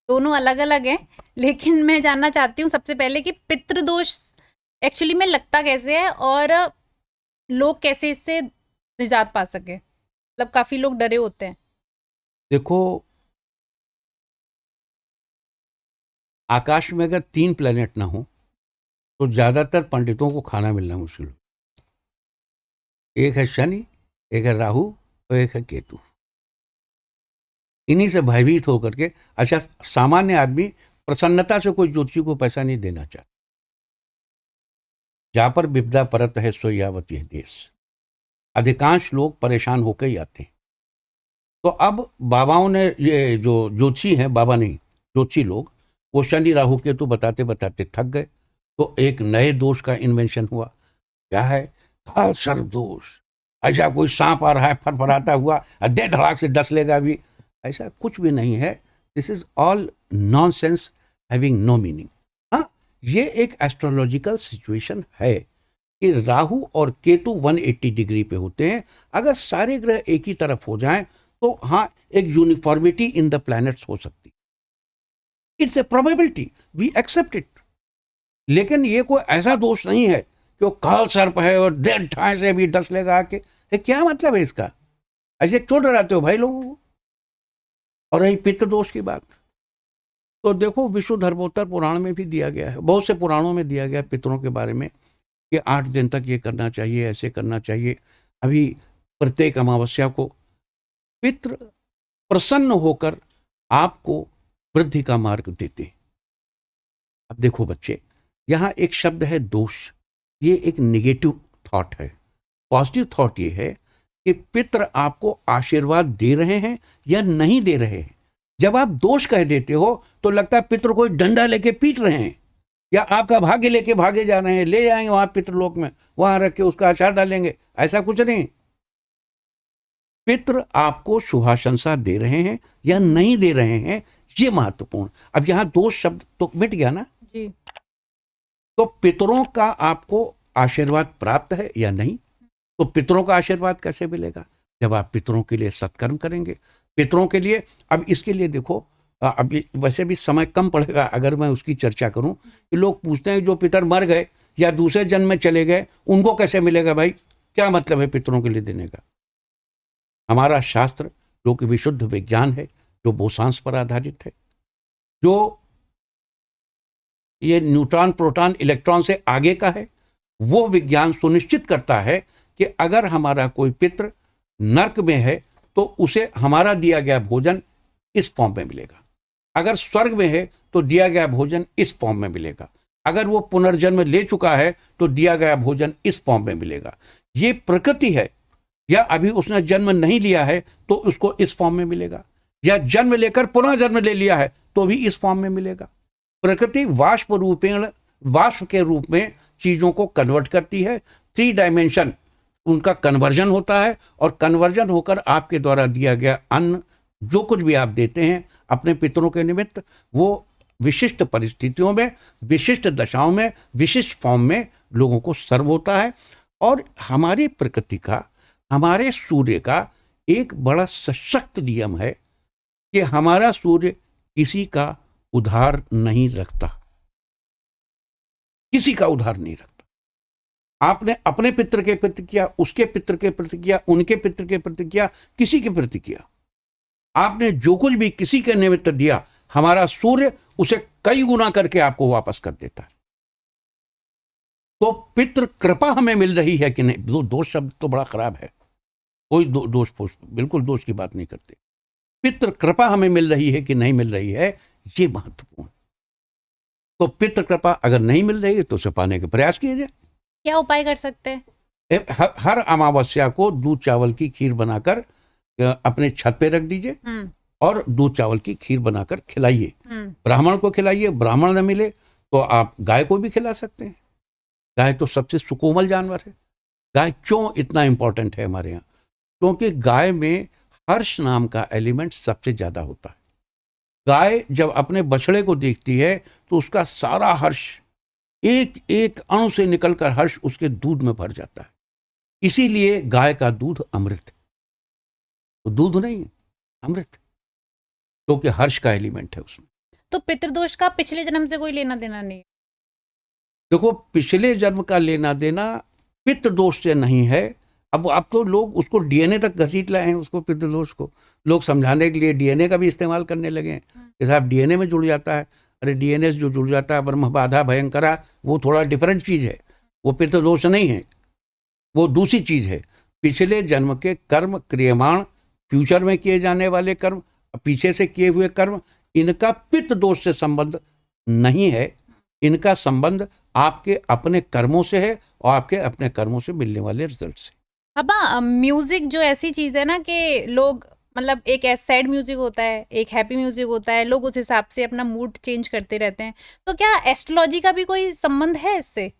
दोनों अलग अलग हैं, लेकिन मैं जानना चाहती हूँ सबसे पहले कि पितृ दोष एक्चुअली में लगता कैसे है और लोग कैसे इससे निजात पा सके। मतलब काफी लोग डरे होते हैं। देखो, आकाश में अगर 3 प्लेनेट ना हो तो ज्यादातर पंडितों को खाना मिलना मुश्किल हो। एक है शनि, एक है राहु और एक है केतु। इन्हीं से भयभीत होकर के, अच्छा, सामान्य आदमी प्रसन्नता से कोई ज्योतिषी को पैसा नहीं देना चाहता। जहां पर विपदा परत है सो यावत यह देश। अधिकांश लोग परेशान होकर ही आते हैं। तो अब बाबाओं ने, ये जो ज्योतिषी हैं, बाबा नहीं ज्योतिषी लोग, वो शनि राहु केतु बताते बताते थक गए। तो एक नए दोष का इन्वेंशन हुआ। क्या है? काल सर्प दोष। ऐसा कोई सांप आ रहा है फरफराता हुआ, दे धड़ाक से डस लेगा भी, ऐसा कुछ भी नहीं है। This is all nonsense having no meaning. हाँ, ये एक एस्ट्रोलॉजिकल सिचुएशन है कि राहु और केतु 180 डिग्री पे होते हैं। अगर सारे ग्रह एक ही तरफ हो जाएं तो हाँ, एक यूनिफॉर्मिटी इन द प्लैनेट्स हो सकती। It's a probability, we accept it. लेकिन ये कोई ऐसा दोष नहीं है कि वो काल सर्प है और देर ठाए से भी डस लेगा आके। क्या मतलब है इसका? ऐसे क्यों डराते हो भाई लोगों को? और रही पितृ दोष की बात, तो देखो, विष्णु धर्मोत्तर पुराण में भी दिया गया है, बहुत से पुराणों में दिया गया पितरों के बारे में कि 8 दिन तक ये करना चाहिए, ऐसे करना चाहिए। अभी प्रत्येक अमावस्या को पितृ प्रसन्न होकर आपको वृद्धि का मार्ग देते हैं। अब देखो बच्चे, यहां एक शब्द है दोष। ये एक निगेटिव थॉट है। पॉजिटिव थॉट ये है कि पितृ आपको आशीर्वाद दे रहे हैं या नहीं दे रहे हैं। जब आप दोष कह देते हो तो लगता है पितृ कोई डंडा लेके पीट रहे हैं या आपका भाग्य लेके भागे जा रहे हैं, ले जाएंगे वहां पितृलोक में, वहां रख के उसका अचार डालेंगे। ऐसा कुछ नहीं। पितृ आपको शुभाशंसा दे रहे हैं या नहीं दे रहे हैं, ये महत्वपूर्ण। अब यहां दोष शब्द तो मिट गया ना जी। तो पितरों का आपको आशीर्वाद प्राप्त है या नहीं? तो पितरों का आशीर्वाद कैसे मिलेगा? जब आप पितरों के लिए सत्कर्म करेंगे। पितरों के लिए, अब इसके लिए देखो, अभी वैसे भी समय कम पड़ेगा अगर मैं उसकी चर्चा करूं कि लोग पूछते हैं जो पितर मर गए या दूसरे जन्म में चले गए उनको कैसे मिलेगा भाई? क्या मतलब है पितरों के लिए देने का? हमारा शास्त्र जो कि विशुद्ध विज्ञान है, जो बोसांस पर आधारित है, जो ये न्यूट्रॉन प्रोटॉन इलेक्ट्रॉन से आगे का है, वो विज्ञान सुनिश्चित करता है कि अगर हमारा कोई पितृ नरक में है तो उसे हमारा दिया गया भोजन इस फॉर्म में मिलेगा। अगर स्वर्ग में है तो दिया गया भोजन इस फॉर्म में मिलेगा। अगर वो पुनर्जन्म ले चुका है तो दिया गया भोजन इस फॉर्म में मिलेगा। ये प्रकृति है। या अभी उसने जन्म नहीं लिया है तो उसको इस फॉर्म में मिलेगा, या जन्म लेकर पुनः जन्म ले लिया है तो भी इस फॉर्म में मिलेगा। प्रकृति वाष्प रूपेण, वाष्प के रूप में चीजों को कन्वर्ट करती है। 3 डायमेंशन उनका कन्वर्जन होता है और कन्वर्जन होकर आपके द्वारा दिया गया अन्न, जो कुछ भी आप देते हैं अपने पितरों के निमित्त, वो विशिष्ट परिस्थितियों में, विशिष्ट दशाओं में, विशिष्ट फॉर्म में लोगों को सर्व होता है। और हमारी प्रकृति का, हमारे सूर्य का एक बड़ा सशक्त नियम है कि हमारा सूर्य किसी का उधार नहीं रखता, किसी का उधार नहीं रखता। आपने अपने पितृ के प्रति किया, उसके पितृ के प्रति किया, उनके पितृ के प्रति किया, किसी के प्रति किया। आपने जो कुछ भी किसी के निमित्त दिया, हमारा सूर्य उसे कई गुना करके आपको वापस कर देता है। तो पितृ कृपा हमें मिल रही है कि नहीं, दोष शब्द तो बड़ा खराब है, कोई दोष बिल्कुल दोष की बात नहीं करते। पितृ कृपा हमें मिल रही है कि नहीं मिल रही है, ये महत्वपूर्ण। तो पितृ कृपा अगर नहीं मिल रही है तो उसे पाने के प्रयास किए जाए। क्या उपाय कर सकते हैं? हर अमावस्या को दूध चावल की खीर बनाकर अपने छत पे रख दीजिए और दूध चावल की खीर बनाकर खिलाइए। ब्राह्मण को खिलाइए, ब्राह्मण न मिले तो आप गाय को भी खिला सकते हैं। गाय तो सबसे सुकोमल जानवर है। गाय क्यों इतना इंपॉर्टेंट है हमारे यहाँ? क्योंकि गाय में हर्ष नाम का एलिमेंट सबसे ज्यादा होता है। गाय जब अपने बछड़े को देखती है तो उसका सारा हर्ष, एक एक अणु से निकलकर हर्ष उसके दूध में भर जाता है। इसीलिए गाय का दूध अमृत है। तो दूध नहीं, अमृत, क्योंकि हर्ष का एलिमेंट है उसमें। तो पितृदोष का पिछले जन्म से कोई लेना देना नहीं? देखो, पिछले जन्म का लेना देना पितृदोष से नहीं है। अब तो लोग उसको डीएनए तक घसीट लाए हैं, उसको पितृदोष को लोग समझाने के लिए डीएनए का भी इस्तेमाल करने लगे हैं कि साहब डीएनए में जुड़ जाता है। अरे डीएनए जो जुड़ जाता है ब्रह्म बाधा भयंकरा, वो थोड़ा डिफरेंट चीज है, वो पितृदोष नहीं है, वो दूसरी चीज है। पिछले जन्म के कर्म क्रियमाण, फ्यूचर में किए जाने वाले कर्म, पीछे से किए हुए कर्म, इनका पितृदोष से संबंध नहीं है। इनका संबंध आपके अपने कर्मों से है और आपके अपने कर्मों से मिलने वाले रिजल्ट से। अब म्यूजिक जो ऐसी चीज है ना कि लोग, मतलब एक सैड म्यूजिक होता है, एक हैप्पी म्यूजिक होता है, लोग उस हिसाब से अपना मूड चेंज करते रहते हैं। तो क्या एस्ट्रोलॉजी का भी कोई संबंध है इससे?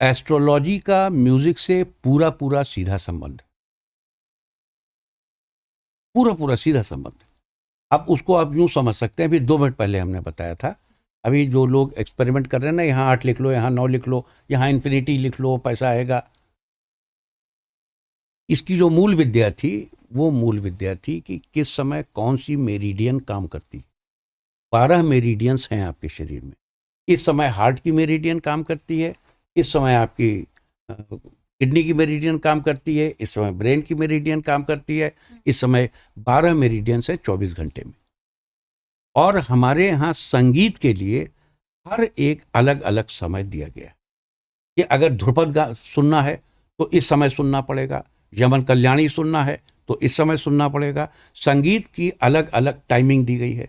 एस्ट्रोलॉजी का म्यूजिक से पूरा पूरा सीधा संबंध, पूरा पूरा सीधा संबंध। अब उसको आप यूं समझ सकते हैं, अभी 2 मिनट पहले हमने बताया था, अभी जो लोग एक्सपेरिमेंट कर रहे हैं ना, यहाँ 8 लिख लो, यहाँ 9 लिख लो, यहाँ इन्फिनिटी लिख लो, पैसा आएगा। इसकी जो मूल विद्या थी, वो मूल विद्या थी कि किस समय कौन सी मेरिडियन काम करती। 12 मेरिडियंस हैं आपके शरीर में। इस समय हार्ट की मेरिडियन काम करती है, इस समय आपकी किडनी की मेरिडियन काम करती है, इस समय ब्रेन की मेरिडियन काम करती है, इस समय 12 मेरिडियंस है 24 घंटे में। और हमारे यहाँ संगीत के लिए हर एक अलग अलग समय दिया गया कि अगर ध्रुपद सुनना है तो इस समय सुनना पड़ेगा, यमन कल्याणी सुनना है तो इस समय सुनना पड़ेगा। संगीत की अलग अलग टाइमिंग दी गई है।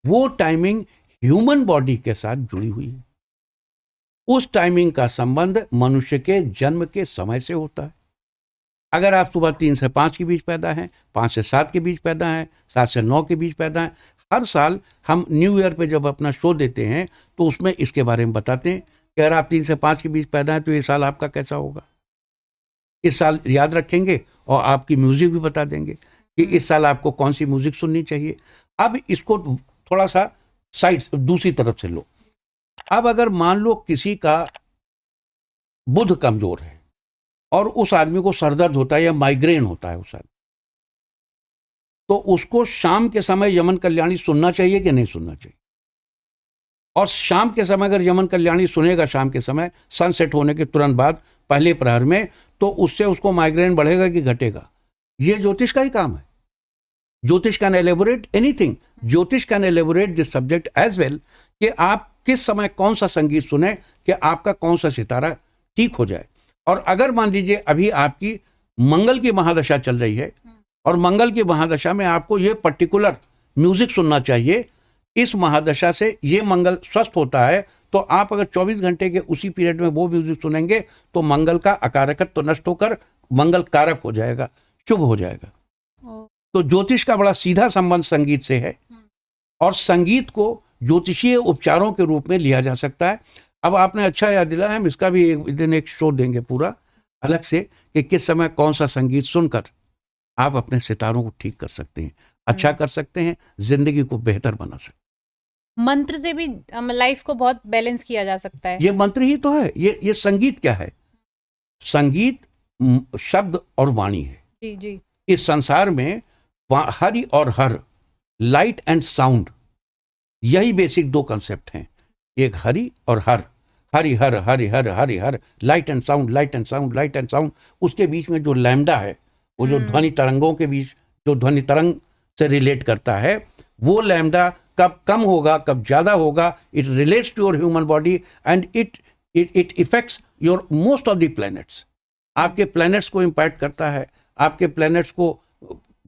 वो टाइमिंग ह्यूमन बॉडी के साथ जुड़ी हुई है। उस टाइमिंग का संबंध मनुष्य के जन्म के समय से होता है। अगर आप सुबह 3 से 5 के बीच पैदा हैं, 5 से 7 के बीच पैदा हैं, 7 से 9 के बीच पैदा हैं, हर साल हम न्यू ईयर पे जब अपना शो देते हैं तो उसमें इसके बारे में बताते हैं कि अगर आप 3 से 5 के बीच पैदा हैं तो ये साल आपका कैसा होगा। इस साल याद रखेंगे और आपकी म्यूजिक भी बता देंगे कि इस साल आपको कौन सी म्यूजिक सुननी चाहिए। अब इसको थोड़ा सा साइड दूसरी तरफ से लो। अब अगर मान लो किसी का बुध कमजोर है और उस आदमी को सरदर्द होता है या माइग्रेन होता है उस आदमी, तो उसको शाम के समय यमन कल्याणी सुनना चाहिए कि नहीं सुनना चाहिए? और शाम के समय अगर यमन कल्याणी सुनेगा, शाम के समय सनसेट होने के तुरंत बाद पहले प्रहर में, तो उससे उसको माइग्रेन बढ़ेगा कि घटेगा? ये ज्योतिष का ही काम है। Jyotish can elaborate anything. Jyotish can elaborate this subject as well कि आप किस समय कौन सा संगीत सुने कि आपका कौन सा सितारा ठीक हो जाए। और अगर मान लीजिए अभी आपकी मंगल की महादशा चल रही है और मंगल की महादशा में आपको ये पर्टिकुलर म्यूजिक सुनना चाहिए, इस महादशा से ये मंगल स्वस्थ होता है, तो आप अगर 24 घंटे के उसी पीरियड में वो म्यूजिक सुनेंगे तो मंगल का अकारकत्व तो नष्ट होकर मंगल कारक हो जाएगा, शुभ हो जाएगा। तो ज्योतिष का बड़ा सीधा संबंध संगीत से है और संगीत को ज्योतिषीय उपचारों के रूप में लिया जा सकता है। अब आपने अच्छा याद दिलाया, हम इसका भी एक दिन एक शो देंगे पूरा अलग से कि किस समय कौन सा संगीत सुनकर आप अपने सितारों को ठीक कर सकते हैं, अच्छा कर सकते हैं, जिंदगी को बेहतर बना सकते हैं। मंत्र से भी लाइफ को बहुत बैलेंस किया जा सकता है। ये मंत्र ही तो है। ये संगीत क्या है? संगीत शब्द और वाणी है। जी जी। इस संसार में हरि और हर, लाइट एंड साउंड, यही बेसिक 2 कंसेप्ट हैं। एक हरि और Har. Hari Har Hari Har Hari Har, light and sound, light and sound, light and sound. उसके बीच में जो लैम्डा है, वो जो ध्वनि तरंगों के बीच, जो ध्वनि तरंग से रिलेट करता है, वो लैम्डा कब कम होगा, कब ज्यादा होगा, it relates to your human body and it effects your most of the planets. आपके प्लैनेट्स को इम्पैक्ट करता है, आपके प्लैनेट्स को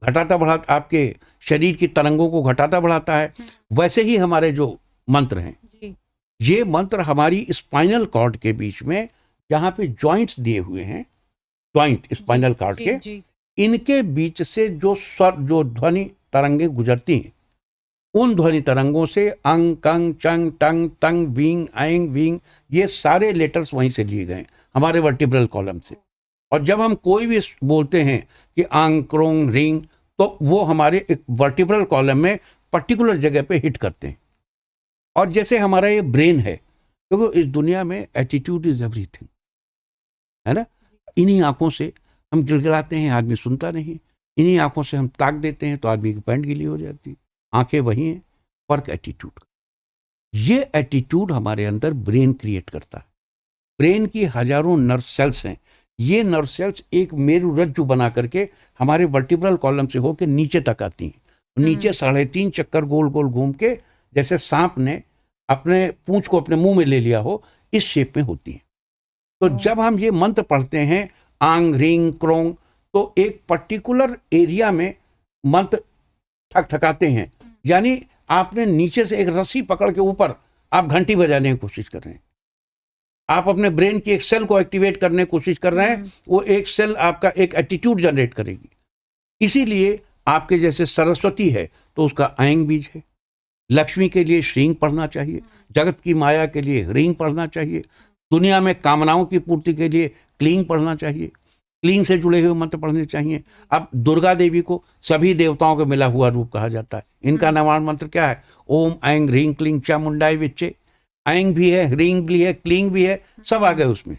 घटाता बढ़ाता, आपके शरीर की तरंगों को घटाता बढ़ाता है। वैसे ही हमारे जो मंत्र हैं, ये मंत्र हमारी स्पाइनल कॉर्ड के बीच में, जहाँ पे जॉइंट्स दिए हुए हैं, जॉइंट स्पाइनल कॉर्ड के, इनके बीच से जो स्वर, जो ध्वनि तरंगे गुजरती हैं, उन ध्वनि तरंगों से अंग, कंग, चंग, टंग, तंग, विंग, ऐंग, विंग, ये सारे लेटर्स वहीं से लिए गए हमारे वर्टिब्रल कॉलम से। और जब हम कोई भी बोलते हैं कि आंग, क्रोंग, रिंग, तो वो हमारे एक वर्टिब्रल कॉलम में पर्टिकुलर जगह पे हिट करते हैं। और जैसे हमारा ये ब्रेन है, क्योंकि इस दुनिया में एटीट्यूड इज एवरीथिंग, है ना। इन्हीं आंखों से हम गिड़गिड़ाते हैं, आदमी सुनता नहीं। इन्हीं आंखों से हम ताक देते हैं तो आदमी की पैंट गीली हो जाती है। आंखें वही हैं, फर्क एटीट्यूड का। ये एटीट्यूड हमारे अंदर ब्रेन क्रिएट करता है। ब्रेन की हजारों नर्व सेल्स हैं। ये नर्व सेल्स एक मेरुरज्जु बना करके हमारे वर्टिब्रल कॉलम से होकर नीचे तक आती हैं। नीचे 3.5 चक्कर गोल गोल घूम के, जैसे सांप ने अपने पूंछ को अपने मुंह में ले लिया हो, इस शेप में होती हैं। तो जब हम ये मंत्र पढ़ते हैं, आंग, रिंग, क्रोंग, तो एक पर्टिकुलर एरिया में मंत्र ठकठकाते हैं। यानी आपने नीचे से एक रस्सी पकड़ के ऊपर आप घंटी बजाने की कोशिश कर रहे हैं। आप अपने ब्रेन की एक सेल को एक्टिवेट करने की कोशिश कर रहे हैं। वो एक सेल आपका एक एटीट्यूड जनरेट करेगी। इसीलिए आपके जैसे सरस्वती है तो उसका ऐंग बीज है। लक्ष्मी के लिए श्रींग पढ़ना चाहिए, जगत की माया के लिए ह्रींग पढ़ना चाहिए, दुनिया में कामनाओं की पूर्ति के लिए क्लींग पढ़ना चाहिए, क्लींग से जुड़े हुए मंत्र पढ़ने चाहिए। अब दुर्गा देवी को सभी देवताओं का मिला हुआ रूप कहा जाता है। इनका नवाण मंत्र क्या है? ओम ऐंग ह्रींग क्लींग चामुंडाई विच्चे। ऐंग भी है, ह्रींग भी है, क्लींग भी है, सब आ गए उसमें,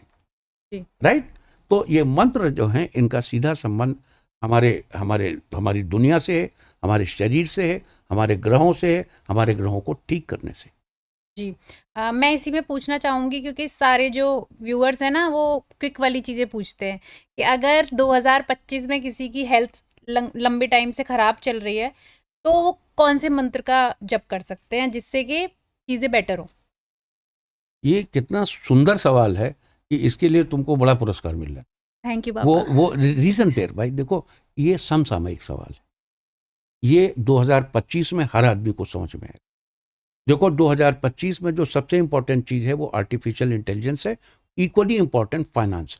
राइट। तो ये मंत्र जो हैं, इनका सीधा संबंध हमारी दुनिया से है, हमारे शरीर से है, हमारे ग्रहों से है, हमारे ग्रहों को ठीक करने से। जी मैं इसी में पूछना चाहूँगी, क्योंकि सारे जो व्यूअर्स हैं ना, वो क्विक वाली चीज़ें पूछते हैं कि अगर 2025 में किसी की हेल्थ लंबे टाइम से ख़राब चल रही है, तो वो कौन से मंत्र का जप कर सकते हैं जिससे कि चीज़ें बेटर हो? ये कितना सुंदर सवाल है कि इसके लिए तुमको बड़ा पुरस्कार मिल रहा है। थैंक यू पापा। वो रीजन देर भाई, देखो ये समसामयिक सवाल है। ये 2025 में हर आदमी को समझ में आएगा। देखो 2025 में जो सबसे इंपॉर्टेंट चीज है वो आर्टिफिशियल इंटेलिजेंस है। Equally important finance.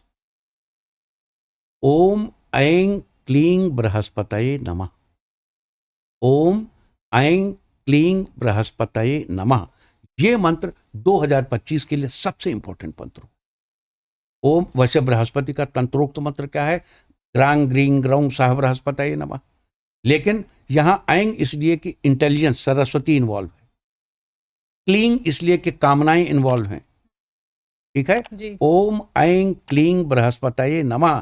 ओम ऐं क्लीं बृहस्पतये नमः। ओम ऐं क्लीं बृहस्पतये नमः। ये मंत्र 2025 के लिए सबसे इंपॉर्टेंट मंत्र। ओम, वैसे बृहस्पति का तंत्रोक्त मंत्र क्या है? ग्रांग ग्रीं ग्रौं सह बृहस्पतये नमः। लेकिन यहां ऐंग इसलिए कि इंटेलिजेंस, सरस्वती इन्वॉल्व है। क्लींग इसलिए कि कामनाएं इन्वॉल्व हैं। ठीक है जी। ओम ऐं क्लीं बृहस्पतये नमः।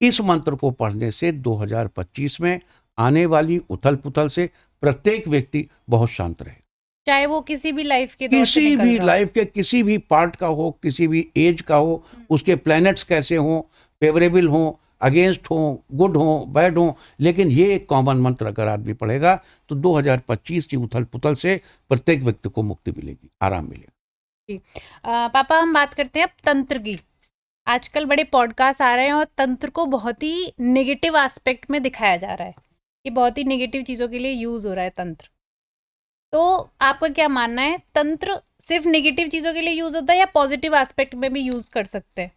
इस मंत्र को पढ़ने से 2025 में आने वाली उथल पुथल से प्रत्येक व्यक्ति बहुत शांत रहे, चाहे वो किसी भी लाइफ के किसी भी लाइफ के किसी भी पार्ट का हो, किसी भी एज का हो, उसके प्लैनेट्स कैसे हो, फेवरेबल हो, अगेंस्ट हो, गुड हो, बैड हो, लेकिन ये एक कॉमन मंत्र अगर आदमी पढ़ेगा तो 2025 की उथल पुथल से प्रत्येक व्यक्ति को मुक्ति मिलेगी, आराम मिलेगा। पापा हम बात करते हैं अब तंत्र की। आजकल बड़े पॉडकास्ट आ रहे हैं और तंत्र को बहुत ही नेगेटिव एस्पेक्ट में दिखाया जा रहा है कि बहुत ही नेगेटिव चीज़ों के लिए यूज़ हो रहा है तंत्र। तो आपका क्या मानना है, तंत्र सिर्फ नेगेटिव चीज़ों के लिए यूज़ होता है या पॉजिटिव एस्पेक्ट में भी यूज़ कर सकते हैं?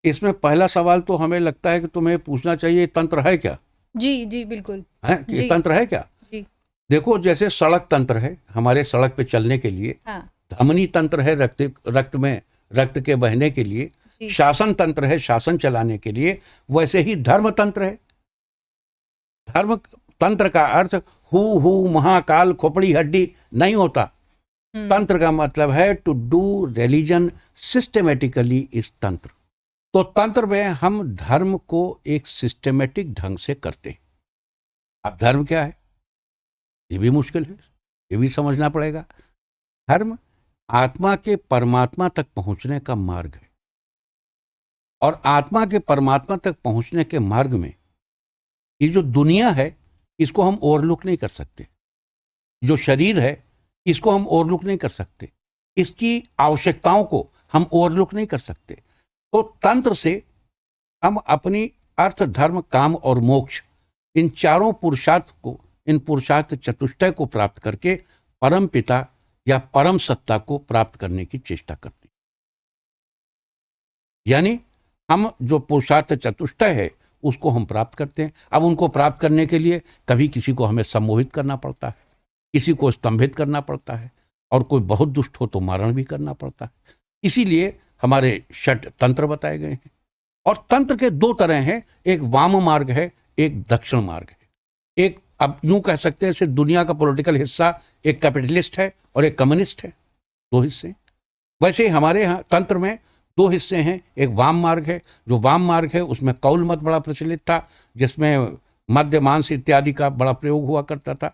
इसमें पहला सवाल तो हमें लगता है कि तुम्हें पूछना चाहिए, तंत्र है क्या? जी जी बिल्कुल है कि तंत्र है क्या? जी। देखो जैसे सड़क तंत्र है हमारे सड़क पे चलने के लिए, हाँ। धमनी तंत्र है रक्त में रक्त के बहने के लिए, शासन तंत्र है शासन चलाने के लिए, वैसे ही धर्म तंत्र है। धर्म तंत्र का अर्थ हु महाकाल खोपड़ी हड्डी नहीं होता। तंत्र का मतलब है टू डू रिलीजन सिस्टमेटिकली इस तंत्र। तो तंत्र में हम धर्म को एक सिस्टमेटिक ढंग से करते हैं। अब धर्म क्या है ये भी मुश्किल है, ये भी समझना पड़ेगा। धर्म आत्मा के परमात्मा तक पहुंचने का मार्ग है। और आत्मा के परमात्मा तक पहुंचने के मार्ग में ये जो दुनिया है इसको हम ओवरलुक नहीं कर सकते, जो शरीर है इसको हम ओवरलुक नहीं कर सकते, इसकी आवश्यकताओं को हम ओवरलुक नहीं कर सकते। तो तंत्र से हम अपनी अर्थ, धर्म, काम और मोक्ष, इन चारों पुरुषार्थ को, इन पुरुषार्थ चतुष्टय को प्राप्त करके परम पिता या परम सत्ता को प्राप्त करने की चेष्टा करते हैं। यानी हम जो पुरुषार्थ चतुष्टय है उसको हम प्राप्त करते हैं। अब उनको प्राप्त करने के लिए कभी किसी को हमें सम्मोहित करना पड़ता है, किसी को स्तंभित करना पड़ता है, और कोई बहुत दुष्ट हो तो मारण भी करना पड़ता है। इसीलिए हमारे षट तंत्र बताए गए हैं। और तंत्र के दो तरह हैं, एक वाम मार्ग है, एक दक्षिण मार्ग है। एक, अब यूं कह सकते हैं, सिर्फ दुनिया का पॉलिटिकल हिस्सा एक कैपिटलिस्ट है और एक कम्युनिस्ट है, दो हिस्से। वैसे ही हमारे यहाँ तंत्र में दो हिस्से हैं, एक वाम मार्ग है। जो वाम मार्ग है उसमें कौल मत बड़ा प्रचलित था, जिसमें मद्य, मांस इत्यादि का बड़ा प्रयोग हुआ करता था।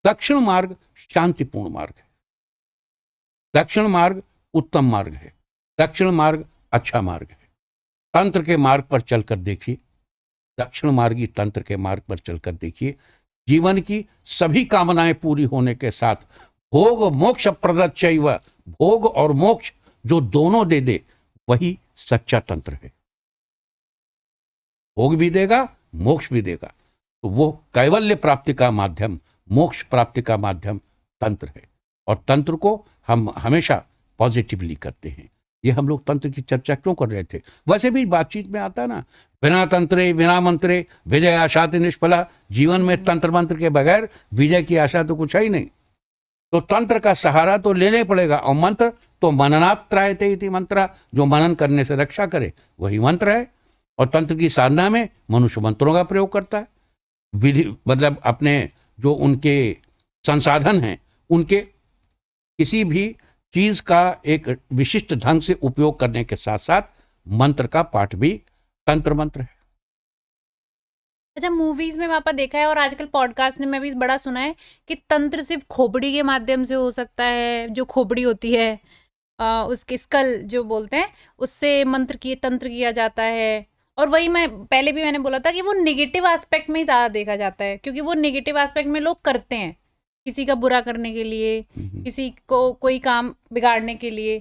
दक्षिण मार्ग शांतिपूर्ण मार्ग है, दक्षिण मार्ग उत्तम मार्ग है, दक्षिण मार्ग अच्छा मार्ग है। तंत्र के मार्ग पर चलकर देखिए, दक्षिण मार्गी तंत्र के मार्ग पर चलकर देखिए, जीवन की सभी कामनाएं पूरी होने के साथ भोग मोक्ष प्रदच्चैव, भोग और मोक्ष जो दोनों दे दे वही सच्चा तंत्र है। भोग भी देगा, मोक्ष भी देगा। तो वो कैवल्य प्राप्ति का माध्यम, मोक्ष प्राप्ति का माध्यम तंत्र है। और तंत्र को हम हमेशा पॉजिटिवली करते हैं। ये हम लोग तंत्र की चर्चा क्यों कर रहे थे? वैसे भी बातचीत में आता ना, बिना तंत्रे बिना मंत्रे विजय आशाति निष्फला। जीवन में तंत्र मंत्र के बगैर विजय की आशा तो कुछ है ही नहीं। तो तंत्र का सहारा तो लेने पड़ेगा। और मंत्र तो मननात् त्रायते इति मंत्र, जो मनन करने से रक्षा करे वही मंत्र है। और तंत्र की साधना में मनुष्य मंत्रों का प्रयोग करता है। विधि मतलब अपने जो उनके संसाधन हैं, उनके किसी भी चीज का एक विशिष्ट ढंग से उपयोग करने के साथ साथ मंत्र का पाठ भी तंत्र मंत्र है। अच्छा, मूवीज में पापा देखा है और आजकल पॉडकास्ट में भी बड़ा सुना है कि तंत्र सिर्फ खोपड़ी के माध्यम से हो सकता है। जो खोपड़ी होती है, उसके स्कल जो बोलते हैं, उससे तंत्र किया जाता है। और वही पहले भी मैंने बोला था कि वो नेगेटिव एस्पेक्ट में ही ज़्यादा देखा जाता है, क्योंकि वो नेगेटिव एस्पेक्ट में लोग करते हैं किसी का बुरा करने के लिए, किसी को कोई काम बिगाड़ने के लिए।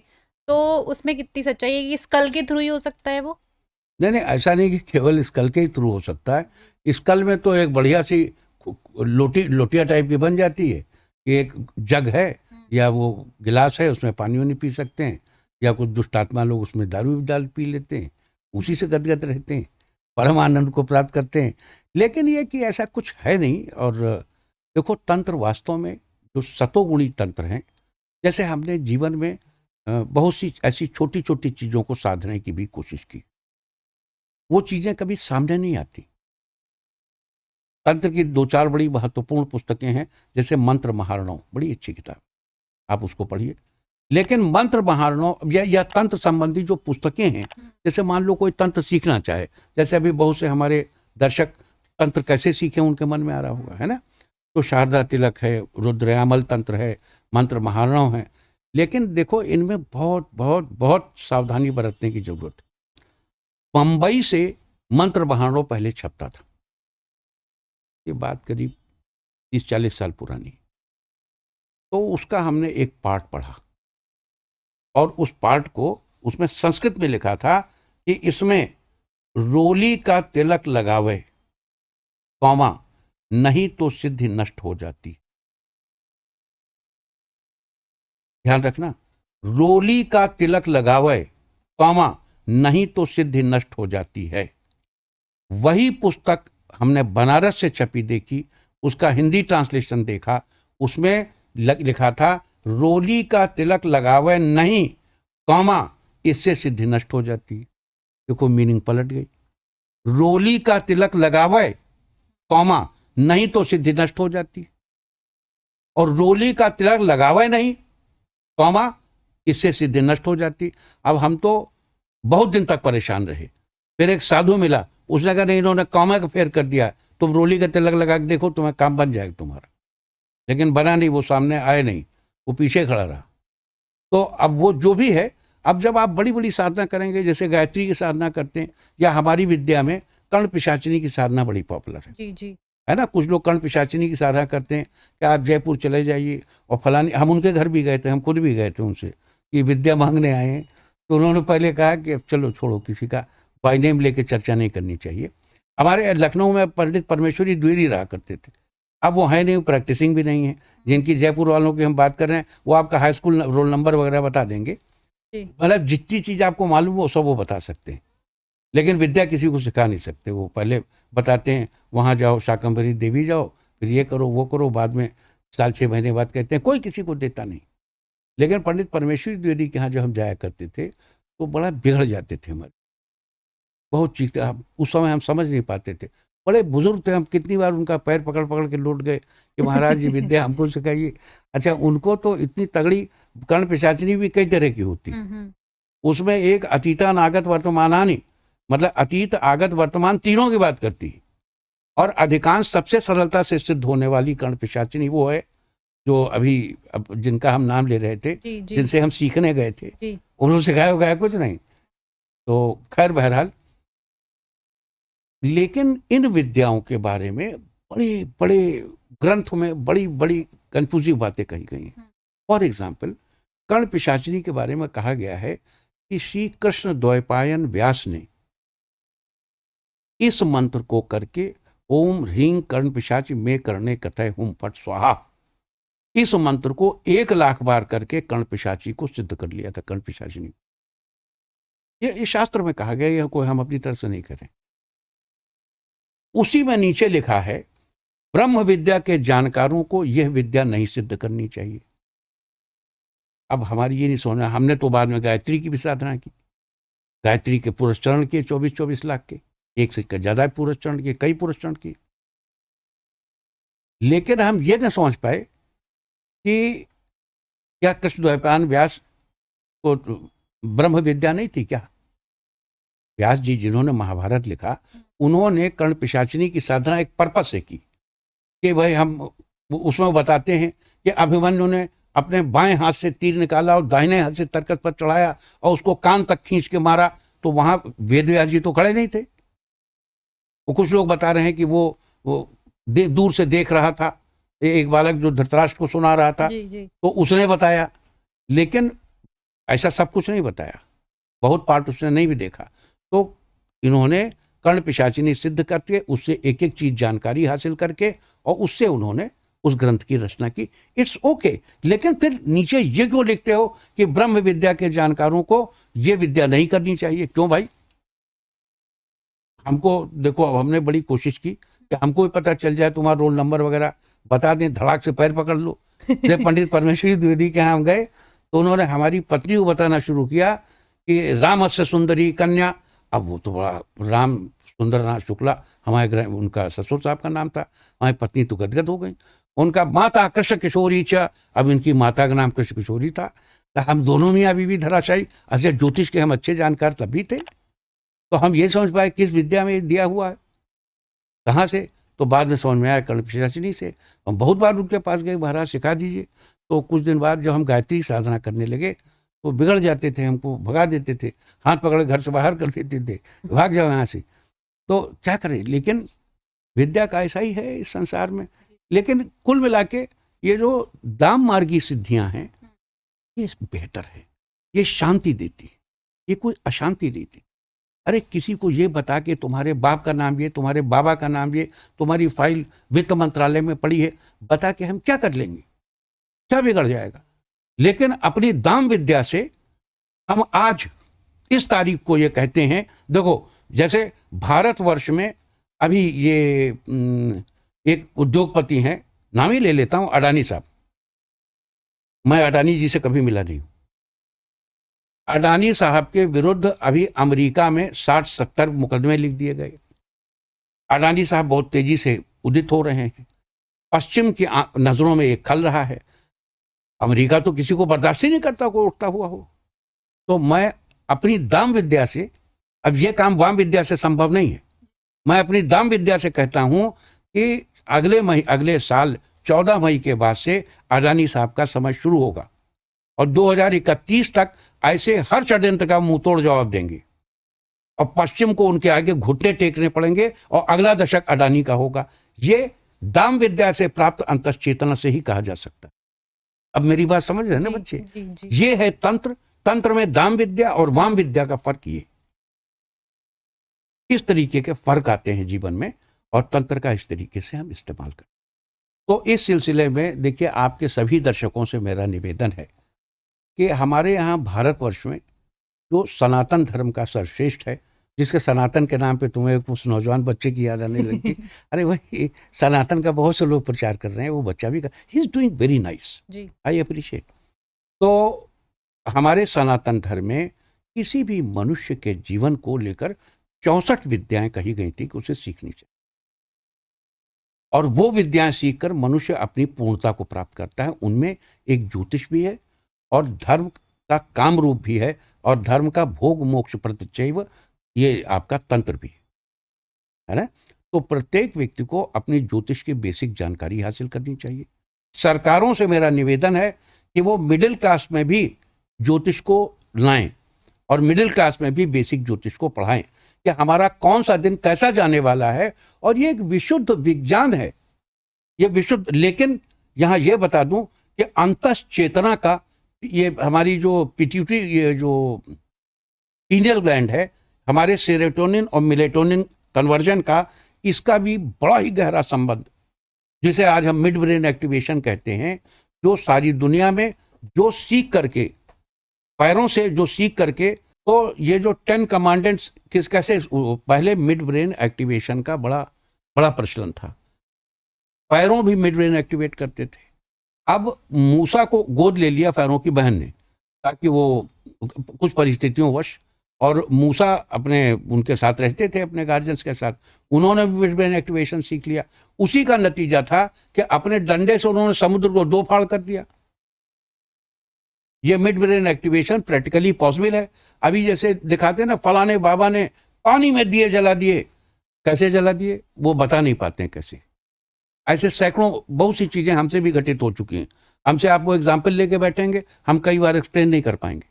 तो उसमें कितनी सच्चाई है कि स्कल के थ्रू ही हो सकता है वो? नहीं, ऐसा नहीं कि केवल स्कल के ही थ्रू हो सकता है। स्कल में तो एक बढ़िया सी लोटिया टाइप की बन जाती है कि एक जग है या वो गिलास है, उसमें पानी वानी पी सकते हैं, या कुछ दुष्टात्मा लोग उसमें दारू डाल पी लेते हैं, उसी से गदगद रहते हैं, परम आनंद को प्राप्त करते हैं। लेकिन ये कि ऐसा कुछ है नहीं। और देखो, तंत्र वास्तव में जो सतोगुणी तंत्र हैं, जैसे हमने जीवन में बहुत सी ऐसी छोटी छोटी चीज़ों को साधने की भी कोशिश की, वो चीज़ें कभी सामने नहीं आती। तंत्र की दो चार बड़ी महत्वपूर्ण पुस्तकें हैं, जैसे मंत्र महारणों, बड़ी अच्छी किताब, आप उसको पढ़िए। लेकिन मंत्र महारणों या तंत्र संबंधी जो पुस्तकें हैं, जैसे मान लो कोई तंत्र सीखना चाहे, जैसे अभी बहुत से हमारे दर्शक तंत्र कैसे सीखें उनके मन में आ रहा होगा, है ना। तो शारदा तिलक है, रुद्रयामल तंत्र है, मंत्र महारणों है। लेकिन देखो, इनमें बहुत बहुत बहुत सावधानी बरतने की जरूरत है। बंबई से मंत्र महारणों पहले छपता था, ये बात करीब 30-40 साल पुरानी। तो उसका हमने एक पार्ट पढ़ा, और उस पार्ट को उसमें संस्कृत में लिखा था कि इसमें रोली का तिलक लगावे, कौमा, नहीं तो सिद्धि नष्ट हो जाती। ध्यान रखना, रोली का तिलक लगावे, कौमा, नहीं तो सिद्धि नष्ट हो जाती है। वही पुस्तक हमने बनारस से छपी देखी, उसका हिंदी ट्रांसलेशन देखा, उसमें लिखा था रोली का तिलक लगावे नहीं, कौमा, इससे सिद्धि नष्ट हो जाती है। देखो, मीनिंग पलट गई। रोली का तिलक लगावे, कौमा, नहीं तो सिद्धि नष्ट हो जाती है। और रोली का तिलक लगावे नहीं, कौमा, इससे सिद्धि नष्ट हो जाती। अब हम तो बहुत दिन तक परेशान रहे। फिर एक साधु मिला, उसने कहा नहीं, इन्होंने कौमा का फेर कर दिया, तुम रोली का तिलक लगा के देखो, तुम्हें काम बन जाएगा तुम्हारा। लेकिन बना नहीं, वो सामने आए नहीं, वो पीछे खड़ा रहा। तो अब वो जो भी है, अब जब आप बड़ी बड़ी साधना करेंगे, जैसे गायत्री की साधना करते हैं, या हमारी विद्या में कर्ण पिशाचिनी की साधना बड़ी पॉपुलर है। जी जी। है ना, कुछ लोग कर्ण पिशाचिनी की साधना करते हैं कि आप जयपुर चले जाइए और फलानी, हम उनके घर भी गए थे, हम खुद भी गए थे उनसे कि विद्या मांगने आए हैं, तो उन्होंने पहले कहा कि अब चलो छोड़ो, किसी का बाय नेम लेके चर्चा नहीं करनी चाहिए। हमारे लखनऊ में पंडित परमेश्वरी द्विवेदी रहा करते थे, अब वो है नहीं, प्रैक्टिसिंग भी नहीं है। जिनकी जयपुर वालों की हम बात कर रहे हैं, वो आपका हाई स्कूल रोल नंबर वगैरह बता देंगे, मतलब जितनी चीज़ आपको मालूम हो सब वो बता सकते हैं, लेकिन विद्या किसी को सिखा नहीं सकते। वो पहले बताते हैं वहाँ जाओ शाकंभरी देवी जाओ, फिर ये करो वो करो, बाद में साल 6 महीने बाद कहते हैं, कोई किसी को देता नहीं। लेकिन पंडित परमेश्वरी द्विवेदी के यहाँ जब हम जाया करते थे तो बड़ा बिगड़ जाते थे हमारे, बहुत चीखते, हम उस समय हम समझ नहीं पाते थे, बड़े बुजुर्ग थे, हम कितनी बार उनका पैर पकड़ पकड़ के लौट गए कि महाराज ये विद्या हमको सिखाइए। अच्छा, उनको तो इतनी तगड़ी कर्ण पिशाचिनी भी कई तरह की होती, उसमें एक अतीतानागत वर्तमानानि, मतलब अतीत आगत वर्तमान तीनों की बात करती है, और अधिकांश सबसे सरलता से सिद्ध होने वाली कर्ण पिशाचिनी वो है जो अभी अब जिनका हम नाम ले रहे थे, जिनसे हम सीखने गए थे, उन्होंने सिखाया गया कुछ नहीं। तो खैर बहरहाल, लेकिन इन विद्याओं के बारे में बड़े बड़े ग्रंथों में बड़ी बड़ी कंफ्यूजिव बातें कही गई हैं। फॉर एग्जाम्पल, कर्ण पिशाचिनी के बारे में कहा गया है कि श्री कृष्ण द्वैपायन व्यास ने इस मंत्र को करके ओम ह्रीं कर्ण पिशाच में करने कथय हुम फट स्वाहा, इस मंत्र को 1,00,000 बार करके कर्ण पिशाची को सिद्ध कर लिया था, कर्ण पिशाचिनी। ये शास्त्र में कहा गया, यह कोई हम अपनी तरफ से नहीं करें। उसी में नीचे लिखा है, ब्रह्म विद्या के जानकारों को यह विद्या नहीं सिद्ध करनी चाहिए। अब हमारी ये नहीं सोचना, हमने तो बाद में गायत्री की भी साधना की, गायत्री के पुरुष चरण किए 24-24 लाख के, एक से ज्यादा पुरुष चरण किए, कई पुरुष चरण किए, लेकिन हम ये न समझ पाए कि क्या कृष्ण द्वैपायन व्यास को ब्रह्म विद्या नहीं थी क्या? व्यास जी जिन्होंने महाभारत लिखा, उन्होंने कर्ण पिशाचिनी की साधना एक पर्पस से की कि भाई हम उसमें बताते हैं कि अभिमन्यु ने अपने बाएं हाथ से तीर निकाला और दाहिने हाथ से तरकस पर चढ़ाया और उसको कान तक खींच के मारा, तो वहां वेद व्यास जी तो खड़े नहीं थे। वो कुछ लोग बता रहे हैं कि वो दूर से देख रहा था, एक बालक जो धृतराष्ट्र को सुना रहा था, तो उसने बताया, लेकिन ऐसा सब कुछ नहीं बताया, बहुत पार्ट उसने नहीं भी देखा। तो इन्होंने कर्ण पिशाचिनी सिद्ध करके उससे एक एक चीज जानकारी हासिल करके और उससे उन्होंने उस ग्रंथ की रचना की। इट्स ओके, लेकिन फिर नीचे ये क्यों लिखते हो कि ब्रह्म विद्या के जानकारों को ये विद्या नहीं करनी चाहिए? क्यों भाई? हमको देखो, अब हमने बड़ी कोशिश की कि हमको भी पता चल जाए, तुम्हारा रोल नंबर वगैरह बता दें, धड़ाक से पैर पकड़ लो। जब पंडित परमेश्वरी द्विवेदी के यहाँ हम गए तो उन्होंने हमारी पत्नी को बताना शुरू किया कि रामस्य सुंदरी कन्या, अब वो तो बड़ा राम सुंदरनाथ शुक्ला हमारे उनका ससुर साहब का नाम था, हमारी पत्नी तो गदगद हो गई। उनका माता कृष्ण किशोरी च, अब इनकी माता का नाम कृष्ण किशोरी था। तो हम दोनों में अभी भी धराशायी, अच्छा ज्योतिष के हम अच्छे जानकार तभी थे, तो हम ये समझ पाए किस विद्या में दिया हुआ है, कहाँ से, तो बाद में समझ में आया कर्ण पिशाचिनी से। हम बहुत बार उनके पास गए, महाराज सिखा दीजिए, तो कुछ दिन बाद जब हम गायत्री साधना करने लगे तो बिगड़ जाते थे, हमको भगा देते थे, हाथ पकड़ घर से बाहर कर देते थे, भाग जाओ यहाँ से। तो क्या करें, लेकिन विद्या का ऐसा ही है इस संसार में। लेकिन कुल मिला के ये जो दाम मार्गी सिद्धियां हैं ये बेहतर है, ये शांति देती है, ये कोई अशांति देती। अरे किसी को ये बता के तुम्हारे बाप का नाम ये, तुम्हारे बाबा का नाम ये, तुम्हारी फाइल वित्त मंत्रालय में पड़ी है, बता के हम क्या कर लेंगे, क्या बिगड़ जाएगा? लेकिन अपनी दाम विद्या से हम आज इस तारीख को ये कहते हैं, देखो जैसे भारतवर्ष में अभी ये एक उद्योगपति हैं, नाम ही ले लेता हूं, अडानी साहब। मैं अडानी जी से कभी मिला नहीं हूं। अडानी साहब के विरुद्ध अभी अमेरिका में 60-70 मुकदमे लिख दिए गए। अडानी साहब बहुत तेजी से उदित हो रहे हैं, पश्चिम की नजरों में एक खल रहा है। अमेरिका तो किसी को बर्दाश्त ही नहीं करता कोई उठता हुआ हो। तो मैं अपनी दाम विद्या से, अब यह काम वाम विद्या से संभव नहीं है, मैं अपनी दाम विद्या से कहता हूं कि अगले साल 14 मई के बाद से अडानी साहब का समय शुरू होगा। और 2031 तक ऐसे हर षड्यंत्र का मुंहतोड़ जवाब देंगे और पश्चिम को उनके आगे घुटने टेकने पड़ेंगे और अगला दशक अडानी का होगा। ये दाम विद्या से प्राप्त अंतश्चेतना से ही कहा जा सकता है। अब मेरी बात समझ रहे हैं ना बच्चे? जी। ये है तंत्र। तंत्र में दाम विद्या और वाम विद्या का फर्क ये, इस तरीके के फर्क आते हैं जीवन में और तंत्र का इस तरीके से हम इस्तेमाल करें। तो इस सिलसिले में देखिए, आपके सभी दर्शकों से मेरा निवेदन है कि हमारे यहाँ भारतवर्ष में जो सनातन धर्म का सर्वश्रेष्ठ है, जिसके सनातन के नाम पे तुम्हें कुछ नौजवान बच्चे की याद आने लगी अरे भाई, सनातन का बहुत से लोग प्रचार कर रहे हैं, वो बच्चा भी he is doing very nice, I appreciate. तो हमारे सनातन धर्म में किसी भी मनुष्य के जीवन को लेकर 64 विद्याएं कही गई थी कि उसे सीखनी चाहिए, और वो विद्याएं सीखकर मनुष्य अपनी पूर्णता को प्राप्त करता है। उनमें एक ज्योतिष भी है और धर्म का काम रूप भी है और धर्म का भोग मोक्ष प्रतिचैव, ये आपका तंत्र भी है ना। तो प्रत्येक व्यक्ति को अपनी ज्योतिष की बेसिक जानकारी हासिल करनी चाहिए। सरकारों से मेरा निवेदन है कि वो मिडिल क्लास में भी ज्योतिष को लाएं और मिडिल क्लास में भी बेसिक ज्योतिष को पढ़ाएं कि हमारा कौन सा दिन कैसा जाने वाला है। और ये एक विशुद्ध विज्ञान है, ये विशुद्ध। लेकिन यहाँ ये बता दूं कि अंतश्चेतना का, ये हमारी जो पिट्यूटरी, ये जो पीनियल ग्लैंड है, हमारे सेरोटोनिन और मेलेटोनिन कन्वर्जन का, इसका भी बड़ा ही गहरा संबंध, जिसे आज हम मिड ब्रेन एक्टिवेशन कहते हैं। जो सारी दुनिया में जो सीख करके, पैरों से जो सीख करके, तो ये जो 10 कमांडेंट्स कैसे, पहले मिड ब्रेन एक्टिवेशन का बड़ा प्रचलन था, पैरों भी मिड ब्रेन एक्टिवेट करते थे। अब मूसा को गोद ले लिया फैरों की बहन ने, ताकि वो कुछ परिस्थितियों वश, और मूसा अपने उनके साथ रहते थे, अपने गार्जियंस के साथ, उन्होंने भी मिड ब्रेन एक्टिवेशन सीख लिया। उसी का नतीजा था कि अपने डंडे से उन्होंने समुद्र को 2 फाड़ कर दिया। ये mid brain activation practically possible है। अभी जैसे दिखाते हैं ना, फलाने बाबा ने पानी में दिए जला दिए, कैसे जला दिए वो बता नहीं पाते हैं कैसे। ऐसे सैकड़ों बहुत सी चीजें हमसे भी घटित हो चुकी हैं। हमसे आप वो एग्जाम्पल लेके बैठेंगे, हम कई बार एक्सप्लेन नहीं कर पाएंगे,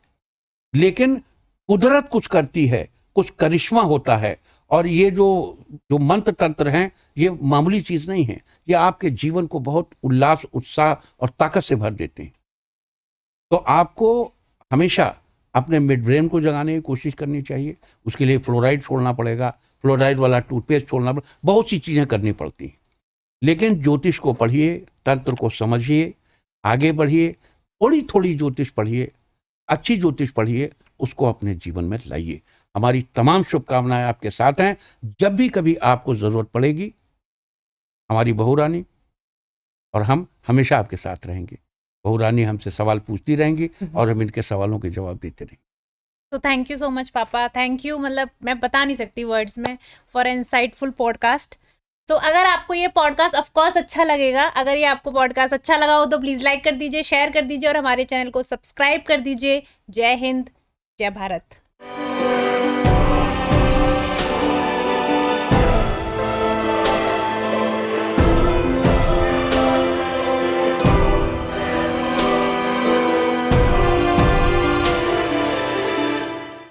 लेकिन कुदरत कुछ करती है, कुछ करिश्मा होता है। और ये जो मंत्र तंत्र हैं, ये मामूली चीज नहीं है, ये आपके जीवन को बहुत उल्लास, उत्साह और ताकत से भर देते हैं। तो आपको हमेशा अपने मिड ब्रेन को जगाने की कोशिश करनी चाहिए। उसके लिए फ्लोराइड छोड़ना पड़ेगा, फ्लोराइड वाला टूथपेस्ट छोड़ना पड़ेगा, बहुत सी चीज़ें करनी पड़ती हैं। लेकिन ज्योतिष को पढ़िए, तंत्र को समझिए, आगे बढ़िए, थोड़ी थोड़ी ज्योतिष पढ़िए, अच्छी ज्योतिष पढ़िए, उसको अपने जीवन में लाइए। हमारी तमाम शुभकामनाएं आपके साथ हैं। जब भी कभी आपको ज़रूरत पड़ेगी, हमारी बहू रानी और हम हमेशा आपके साथ रहेंगे। बहू रानी हमसे सवाल पूछती रहेंगी और हम इनके सवालों के जवाब देते रहेंगे। तो थैंक यू सो मच पापा, थैंक यू, मतलब मैं बता नहीं सकती वर्ड्स में, फॉर इनसाइटफुल पॉडकास्ट। तो अगर आपको ये पॉडकास्ट ऑफ कोर्स अच्छा लगेगा, अगर ये आपको पॉडकास्ट अच्छा लगा हो तो प्लीज़ लाइक कर दीजिए, शेयर कर दीजिए और हमारे चैनल को सब्सक्राइब कर दीजिए। जय हिंद, जय भारत।